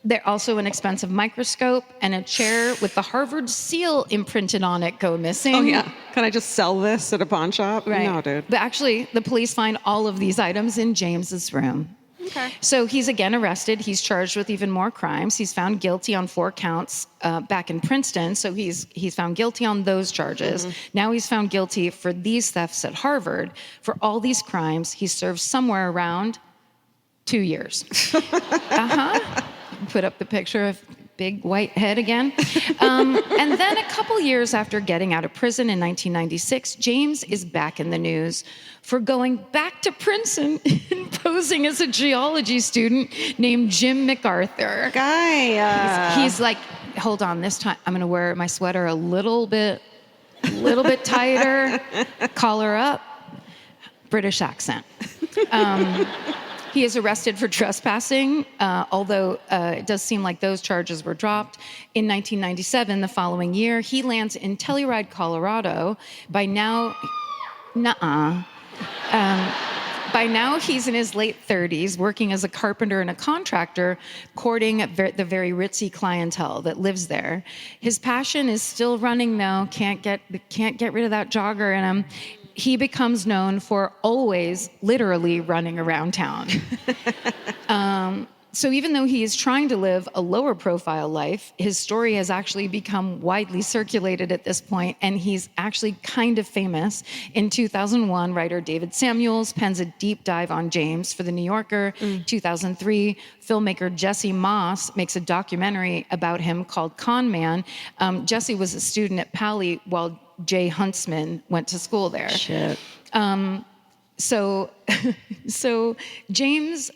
There's also an expensive microscope and a chair with the Harvard seal imprinted on it go missing. Oh, yeah. Can I just sell this at a pawn shop? Right. No, dude. But actually, the police find all of these items in James's room. Okay. So he's again arrested. He's charged with even more crimes. He's found guilty on 4 counts back in Princeton. So he's found guilty on those charges. Now he's found guilty for these thefts at Harvard. For all these crimes, he served somewhere around 2 years. Put up the picture of big white head again. And then a couple years after getting out of prison in 1996, James is back in the news for going back to Princeton and posing as a geology student named Jim MacArthur. He's like, hold on, this time I'm going to wear my sweater a little bit tighter, collar up, British accent. He is arrested for trespassing, although it does seem like those charges were dropped. In 1997, the following year, he lands in Telluride, Colorado. By now, he's in his late 30s, working as a carpenter and a contractor, courting the very ritzy clientele that lives there. His passion is still running, though. Can't get rid of that jogger in him. He becomes known for always literally running around town. So even though he is trying to live a lower profile life, his story has actually become widely circulated at this point, and he's actually kind of famous. In 2001, writer David Samuels pens a deep dive on James for The New Yorker. 2003, filmmaker Jesse Moss makes a documentary about him called Con Man. Jesse was a student at Pali while Jay Huntsman went to school there. Shit. So James,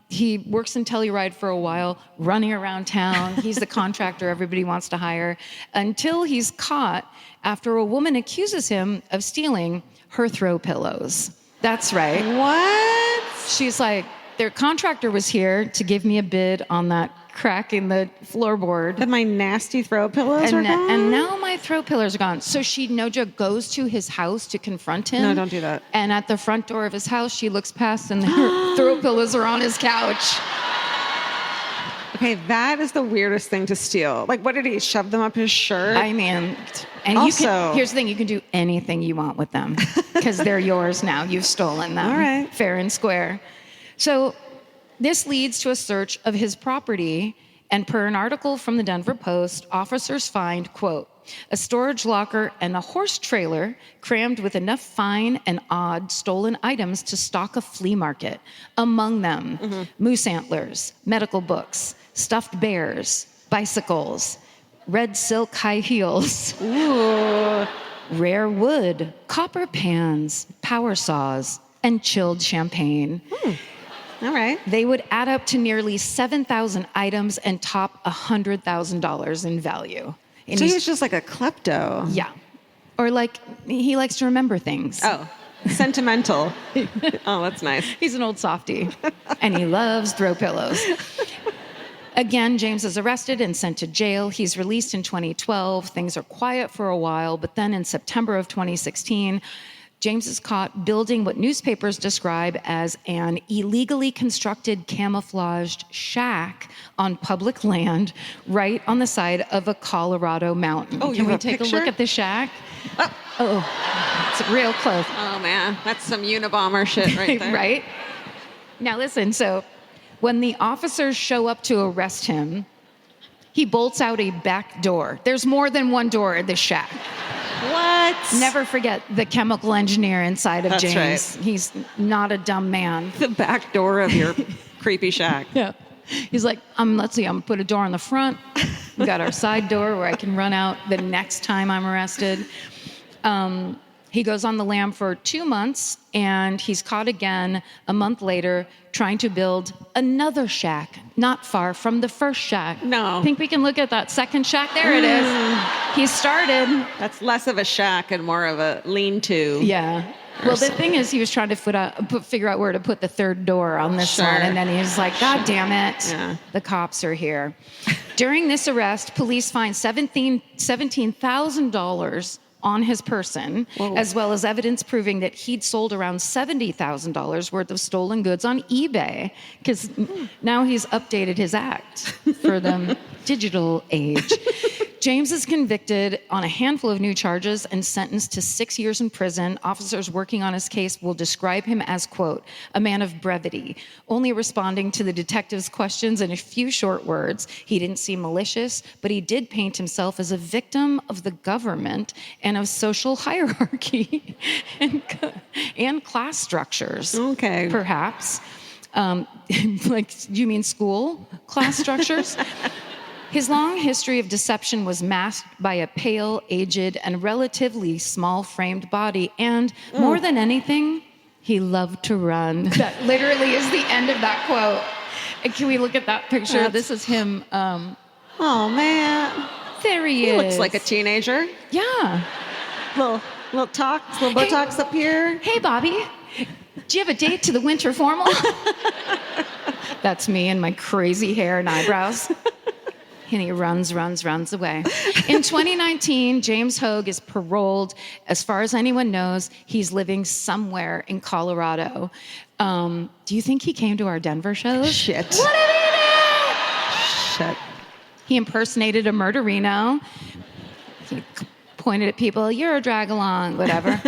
he works in Telluride for a while, running around town. He's the contractor everybody wants to hire, until he's caught after a woman accuses him of stealing her throw pillows. That's right. What? She's like, their contractor was here to give me a bid on that crack in the floorboard. That my nasty throw pillows are gone? And now my throw pillows are gone. So she, no joke, goes to his house to confront him. No, don't do that. And at the front door of his house, she looks past and her throw pillows are on his couch. Okay, that is the weirdest thing to steal. Like, what did he shove them up his shirt? I mean, and Also, here's the thing, you can do anything you want with them because they're yours now. You've stolen them. All right. Fair and square. So this leads to a search of his property, and per an article from the Denver Post, officers find, quote, a storage locker and a horse trailer crammed with enough fine and odd stolen items to stock a flea market. Among them, moose antlers, medical books, stuffed bears, bicycles, red silk high heels, Ooh. rare wood, copper pans, power saws, and chilled champagne. All right. They would add up to nearly 7,000 items and top $100,000 in value. And So he was just like a klepto. yeah. Or like, he likes to remember things. Oh, sentimental. Oh, that's nice. He's an old softie, and he loves throw pillows. Again, James is arrested and sent to jail. He's released in 2012. Things are quiet for a while, but then in September of 2016, James is caught building what newspapers describe as an illegally constructed camouflaged shack on public land right on the side of a Colorado mountain. Oh, you Can we have a take picture? a look at the shack? Oh, it's real close. Oh, man. That's some Unabomber shit right there. Right? Now listen, so when the officers show up to arrest him, he bolts out a back door. There's more than one door in this shack. What? Never forget the chemical engineer inside of That's James. right. He's not a dumb man. The back door of your creepy shack. Yeah. He's like, let's see, I'm gonna put a door on the front. We got our side door where I can run out the next time I'm arrested. He goes on the lam for 2 months, and he's caught again a month later trying to build another shack not far from the first shack. No. I think we can look at that second shack. There it is. He started. That's less of a shack and more of a lean-to. Yeah. Well, the thing is, he was trying to figure out where to put the third door on this Sure. one, and then he was like, God damn it, Yeah. the cops are here. During this arrest, police find $17,000 on his person, as well as evidence proving that he'd sold around $70,000 worth of stolen goods on eBay, because now he's updated his act for the digital age. James is convicted on a handful of new charges and sentenced to 6 years in prison. Officers working on his case will describe him as, quote, a man of brevity, only responding to the detective's questions in a few short words. He didn't seem malicious, but he did paint himself as a victim of the government and of social hierarchy and class structures. Okay. Perhaps. Like, do you mean school class structures? His long history of deception was masked by a pale, aged, and relatively small-framed body, and more than anything, he loved to run. That literally is the end of that quote. And can we look at that picture? This is him. Oh, man. There he He is. looks like a teenager. Yeah. Little talks, little Botox up here. Hey, Bobby. Do you have a date to the winter formal? That's me and my crazy hair and eyebrows. And he runs away. In 2019, James Hogue is paroled. As far as anyone knows, he's living somewhere in Colorado. Do you think he came to our Denver shows? Shit. What did he do? Shit. He impersonated a murderino. He pointed at people, you're a drag-along, whatever.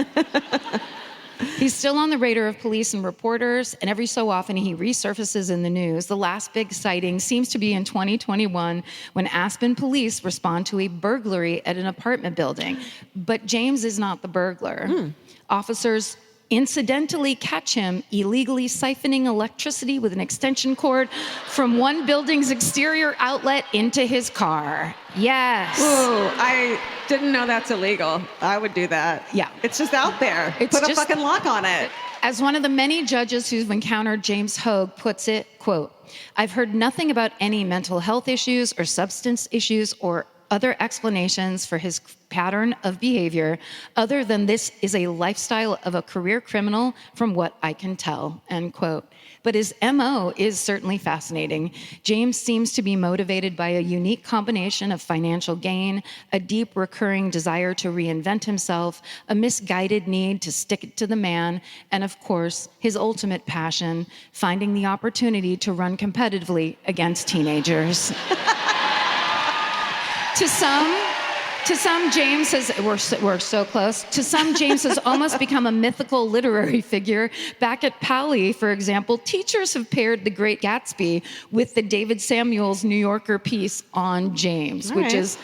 He's still on the radar of police and reporters, and every so often he resurfaces in the news. The last big sighting seems to be in 2021 when Aspen police respond to a burglary at an apartment building. But James is not the burglar. Officers incidentally catch him illegally siphoning electricity with an extension cord from one building's exterior outlet into his car. Yes. Ooh, I didn't know that's illegal. I would do that. Yeah. It's just out there. It's Put a just- fucking lock on it. As one of the many judges who've encountered James Hogue puts it, quote, I've heard nothing about any mental health issues or substance issues or other explanations for his pattern of behavior other than this is a lifestyle of a career criminal from what I can tell, end quote. But his MO is certainly fascinating. James seems to be motivated by a unique combination of financial gain, a deep recurring desire to reinvent himself, a misguided need to stick it to the man, and of course, his ultimate passion, finding the opportunity to run competitively against teenagers. To some, James has, we're so close. To some, James has almost become a mythical literary figure. Back at Pally, for example, teachers have paired The Great Gatsby with the David Samuels New Yorker piece on James, which is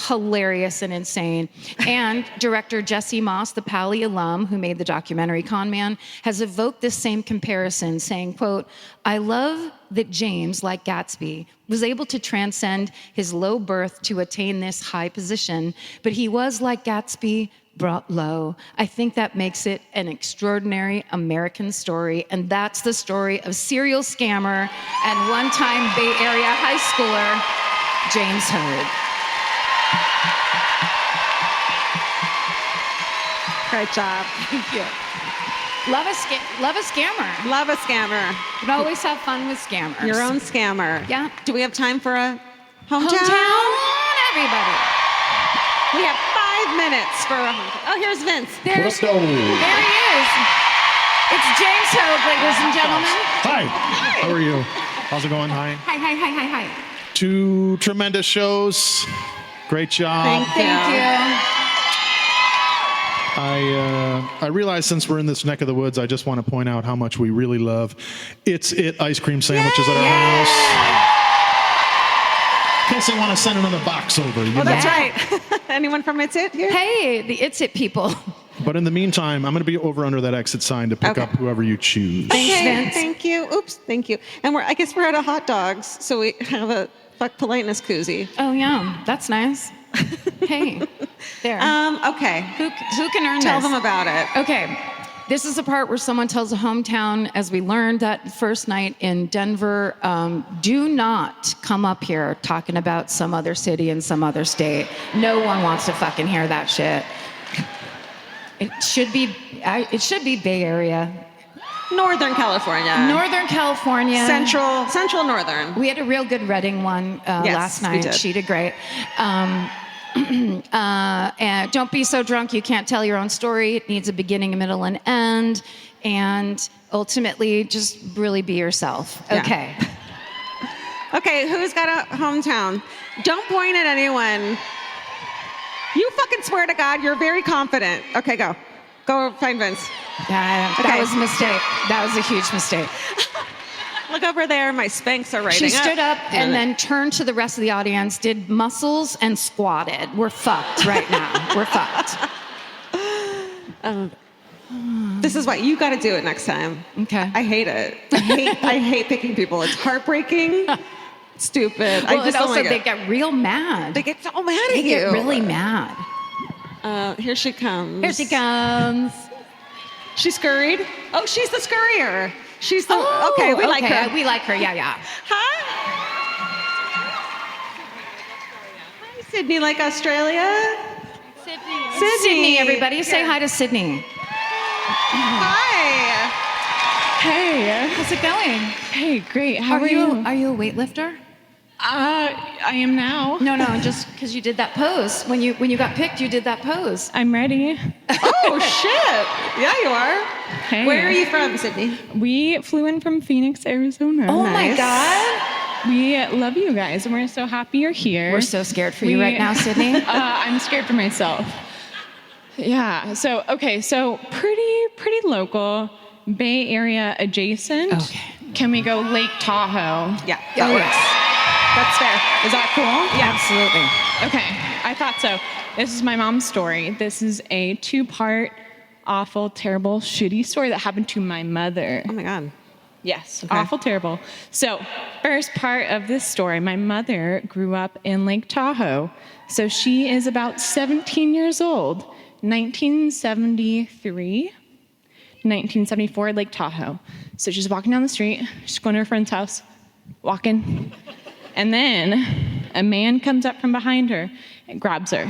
hilarious and insane. And director Jesse Moss, the Pally alum who made the documentary Con Man, has evoked this same comparison, saying, quote, "I love that James, like Gatsby, was able to transcend his low birth to attain this high position, but he was, like Gatsby, brought low. I think that makes it an extraordinary American story, and that's the story of serial scammer and one-time Bay Area high schooler, James Hogue." Great job. Thank you. Love a scammer. Love a scammer. But always have fun with scammers. Your own scammer. Yeah. Do we have time for a hometown? Hometown, everybody. We have 5 minutes for a hometown. Oh, here's Vince. There he is. It's James Hogue, ladies and gentlemen. Hi. How are you? How's it going? Hi. Hi. 2 tremendous shows. Great job. Thank you. I realize since we're in this neck of the woods, I just want to point out how much we really love It's It ice cream sandwiches at our house. In case they want to send another box over. You know? That's right. Anyone from It's It here? Hey, the It's It people. But in the meantime, I'm going to be over under that exit sign to pick up whoever you choose. Thanks, Okay, Vince. thank you. Oops, thank you. And I guess we're out of hot dogs, so we have a fuck politeness koozie. Oh, yeah. That's nice. Hey, there. Okay. Who can earn Tell this? them about it. Okay. This is the part where someone tells a hometown, as we learned that first night in Denver, do not come up here talking about some other city in some other state. No one wants to fucking hear that shit. It should be Bay Area. Northern California. Northern California. Central Northern. We had a real good Reading one last night. we did. She did great. And don't be so drunk you can't tell your own story. It needs a beginning, a middle, and end. And ultimately, just really be yourself. Yeah. Okay. Okay, who's got a hometown? Don't point at anyone. You fucking swear to God, you're very confident. Okay, go. Go find Vince. That was a mistake. That was a huge mistake. Look over there. My Spanx are writing She stood up and then turned to the rest of the audience, did muscles, and squatted. We're fucked right now. We're fucked. This is why you got to do it next time. Okay. I hate it. I hate picking people. It's heartbreaking. Stupid. Well, I just and also don't like they it. get real mad. They get so mad at They you. get really mad. Here she comes. Here she comes. She scurried. Oh, she's the scurrier. She's the. Okay, we like her. We like her. Yeah. Hi. Hi, Sydney, like Australia? Sydney, everybody. Say hi to Sydney. Hi. Hey. How's it going? Hey, great. How are you? Are you a weightlifter? I am now. No, just because you did that pose. When you got picked, you did that pose. I'm ready. Oh, shit. Yeah, you are. Hey. Where are you from, Sydney? We flew in from Phoenix, Arizona. Oh my Nice. God. We love you guys, and we're so happy you're here. We're so scared for you right now, Sydney. I'm scared for myself. Yeah. So pretty local, Bay Area adjacent. Okay. Can we go Lake Tahoe? Yeah, Oh, yes. That's fair. Is that cool? Yeah, absolutely. Okay, I thought so. This is my mom's story. This is a 2-part, awful, terrible, shitty story that happened to my mother. Oh my God. Yes, Okay. awful, terrible. So, first part of this story, my mother grew up in Lake Tahoe. So she is about 17 years old. 1974, Lake Tahoe. So she's walking down the street. She's going to her friend's house, walking. And then a man comes up from behind her and grabs her.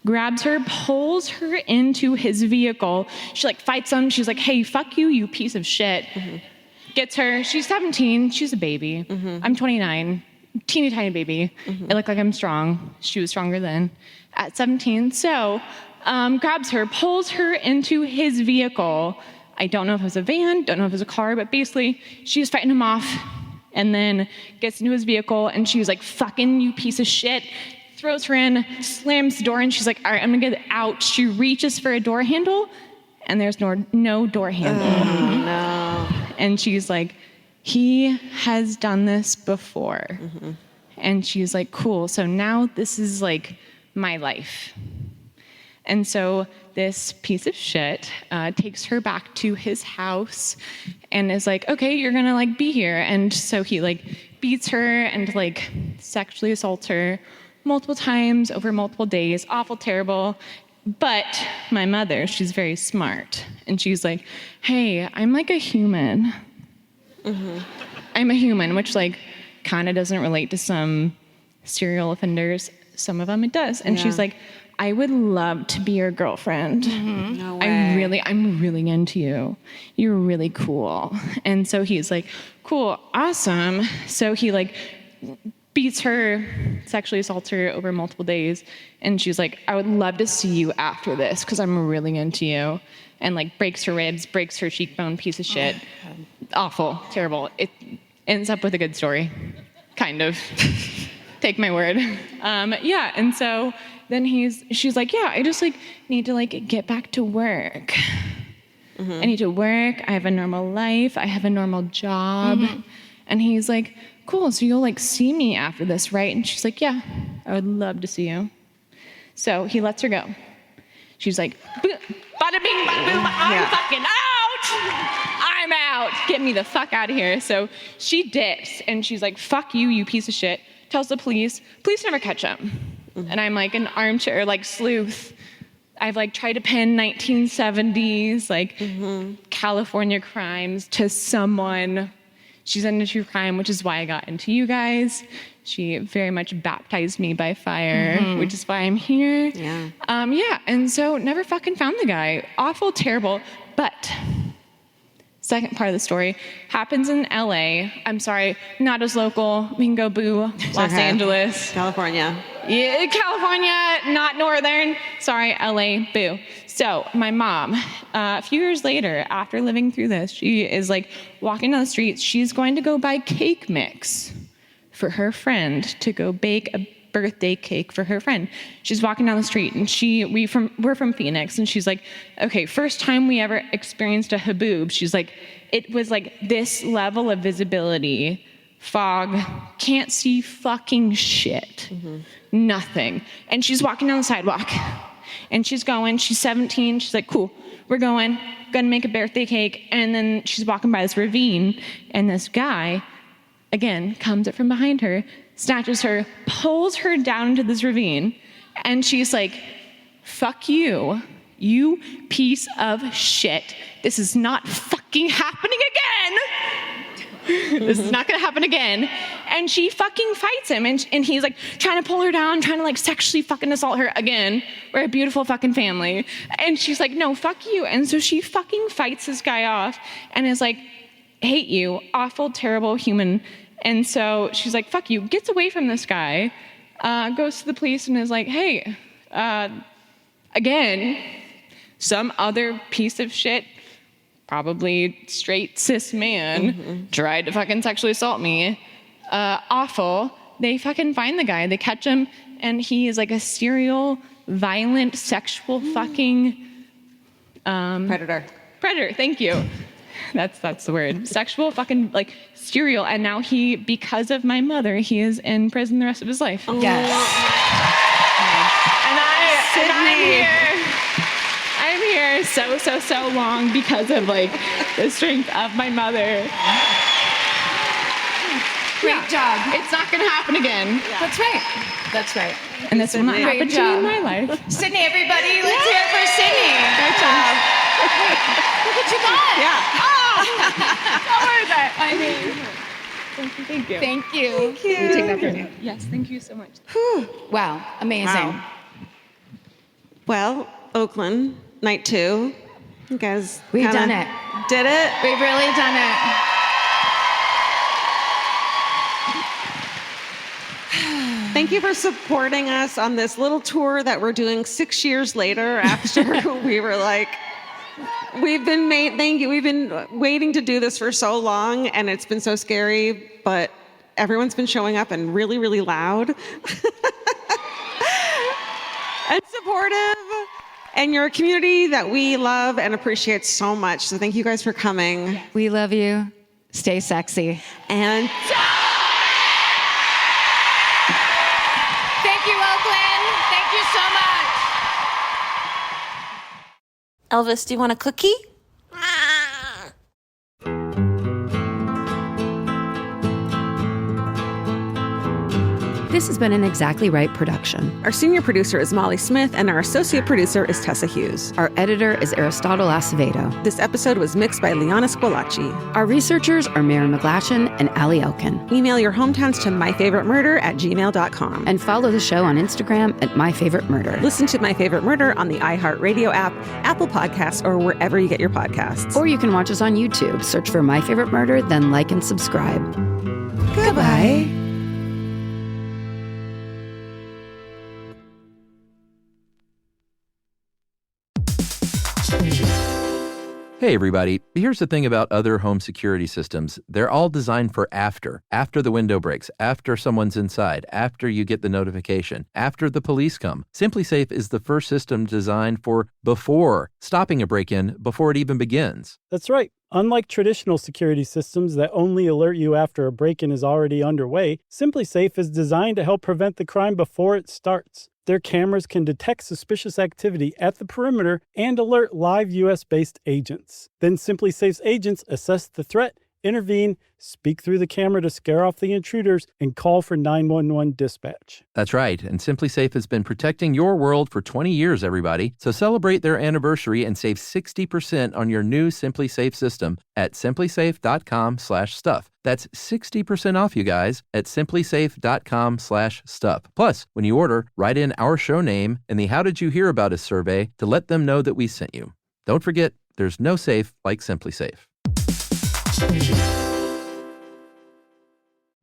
Grabs her, pulls her into his vehicle. She fights him. She's like, hey, fuck you, you piece of shit. Mm-hmm. Gets her. She's 17. She's a baby. Mm-hmm. I'm 29. Teeny tiny baby. Mm-hmm. I look like I'm strong. She was stronger then at 17. So grabs her, pulls her into his vehicle. I don't know if it was a van, don't know if it was a car, but basically she was fighting him off. And then gets into his vehicle, and she was like, fucking you piece of shit. Throws her in, slams the door, and she's like, all right, I'm gonna get out. She reaches for a door handle, and there's no door handle. Oh, no. And she's like, he has done this before. Mm-hmm. And she's like, cool. So now this is like my life. And so this piece of shit takes her back to his house and is like, okay, you're gonna like be here. And so he like beats her and like sexually assaults her multiple times over multiple days. Awful, terrible. But my mother, she's very smart. And she's like, hey, I'm like a human. Mm-hmm. I'm a human, which like kind of doesn't relate to some serial offenders. Some of them it does. And she's like, I would love to be your girlfriend. Mm-hmm. No way. I'm really into you. You're really cool. And so he's like, cool, awesome. So he like beats her, sexually assaults her over multiple days. And she's like, I would love to see you after this because I'm really into you. And like breaks her ribs, breaks her cheekbone, piece of shit. Awful, terrible. It ends up with a good story. Kind of. Take my word. Yeah, and so then she's like, yeah, I just like need to like get back to work. Mm-hmm. I need to work. I have a normal life. I have a normal job. Mm-hmm. And he's like, cool. So you'll like see me after this, right? And she's like, yeah, I would love to see you. So he lets her go. She's like, bada bing, bada boom, I'm fucking out. I'm out. Get me the fuck out of here. So she dips and she's like, fuck you, you piece of shit. Tells the police never catch him. Mm-hmm. And I'm like an armchair, like sleuth. I've like tried to pin 1970s, like California crimes to someone. She's into true crime, which is why I got into you guys. She very much baptized me by fire, which is why I'm here. Yeah. And so never fucking found the guy. Awful, terrible. But second part of the story happens in LA. I'm sorry, not as local. We can go boo. Los Angeles. California. Yeah, California, not northern. Sorry, LA, boo. So my mom, a few years later, after living through this, she is like walking down the streets. She's going to go buy cake mix for her friend to go bake a birthday cake for her friend. She's walking down the street and we're from Phoenix, and she's like, okay, first time we ever experienced a haboob. She's like, it was like this level of visibility, fog, can't see fucking shit, nothing. And she's walking down the sidewalk and she's 17, she's like, cool, we're gonna make a birthday cake. And then she's walking by this ravine and this guy, again, comes up from behind her, snatches her, pulls her down into this ravine, and she's like, fuck you, you piece of shit. This is not fucking happening again. This is not gonna happen again. And she fucking fights him, and he's like trying to pull her down, trying to like sexually fucking assault her again. We're a beautiful fucking family. And she's like, no, fuck you. And so she fucking fights this guy off and is like, hate you, awful, terrible human. And so she's like, fuck you, gets away from this guy, goes to the police and is like, hey, again, some other piece of shit, probably straight cis man, tried to fucking sexually assault me. Awful. They fucking find the guy, they catch him, and he is like a serial, violent, sexual fucking... Predator, thank you. That's the word. Sexual fucking like serial. And now because of my mother, he is in prison the rest of his life. Oh. Yes. And I'm here so long because of like the strength of my mother. Great job. It's not gonna happen again. Yeah. That's right. And this will not happen to me in my life. Sydney, everybody, let's hear it for Sydney. Great job. Look what you got. Yeah. How are that? I mean, thank you. Thank you. Thank you. Can you take that from you? Yes, thank you so much. Wow, amazing. Wow. Well, Oakland, night 2. You guys We've done it. Did it? We've really done it. Thank you for supporting us on this little tour that we're doing 6 years later after we were like, thank you. We've been waiting to do this for so long, and it's been so scary, but everyone's been showing up and really, really loud and supportive, and you're a community that we love and appreciate so much. So thank you guys for coming. We love you. Stay sexy. And... Elvis, do you want a cookie? This has been an Exactly Right production. Our senior producer is Molly Smith, and our associate producer is Tessa Hughes. Our editor is Aristotle Acevedo. This episode was mixed by Liana Squilacci. Our researchers are Mary McGlashan and Allie Elkin. Email your hometowns to myfavoritemurder@gmail.com. And follow the show on Instagram at myfavoritemurder. Listen to My Favorite Murder on the iHeartRadio app, Apple Podcasts, or wherever you get your podcasts. Or you can watch us on YouTube. Search for My Favorite Murder, then like and subscribe. Goodbye. Hey everybody, here's the thing about other home security systems. They're all designed for after the window breaks, after someone's inside, after you get the notification, after the police come. SimpliSafe is the first system designed for before, stopping a break-in before it even begins. That's right. Unlike traditional security systems that only alert you after a break-in is already underway, SimpliSafe is designed to help prevent the crime before it starts. Their cameras can detect suspicious activity at the perimeter and alert live U.S.-based agents. Then SimpliSafe's agents assess the threat, intervene, speak through the camera to scare off the intruders, and call for 911 dispatch. That's right, and SimpliSafe has been protecting your world for 20 years, everybody. So celebrate their anniversary and save 60% on your new SimpliSafe system at simplisafe.com/stuff. That's 60% off, you guys, at simplisafe.com/stuff. Plus, when you order, write in our show name and the How Did You Hear About Us survey to let them know that we sent you. Don't forget, there's no safe like SimpliSafe.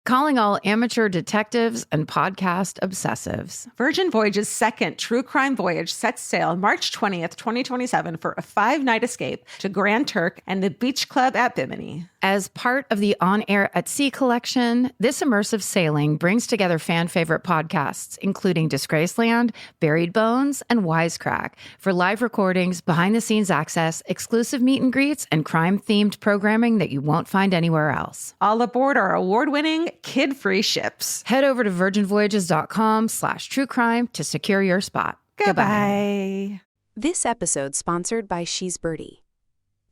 Calling all amateur detectives and podcast obsessives. Virgin Voyage's second true crime voyage sets sail March 20th, 2027 for a 5-night escape to Grand Turk and the Beach Club at Bimini. As part of the On Air at Sea collection, this immersive sailing brings together fan favorite podcasts, including Disgraceland, Buried Bones, and Wisecrack, for live recordings, behind-the-scenes access, exclusive meet and greets, and crime-themed programming that you won't find anywhere else. All aboard our award-winning, kid-free ships. Head over to virginvoyages.com/truecrime to secure your spot. Goodbye. This episode sponsored by She's Birdie.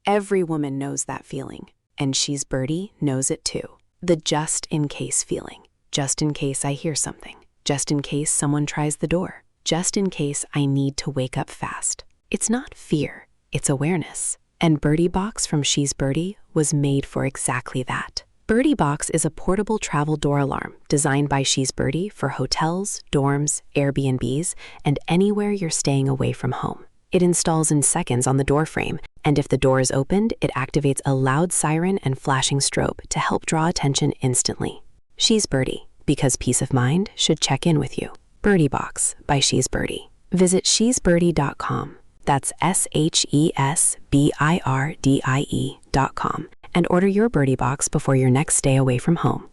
Every woman knows that feeling, and She's Birdie knows it too. The just in case feeling. Just in case I hear something. Just in case someone tries the door. Just in case I need to wake up fast. It's not fear, it's awareness. And Birdie Box from She's Birdie was made for exactly that. Birdie Box is a portable travel door alarm designed by She's Birdie for hotels, dorms, Airbnbs, and anywhere you're staying away from home. It installs in seconds on the door frame, and if the door is opened, it activates a loud siren and flashing strobe to help draw attention instantly. She's Birdie, because peace of mind should check in with you. Birdie Box by She's Birdie. Visit shesbirdie.com. That's SHESBIRDIE.com. And order your Birdie Box before your next stay away from home.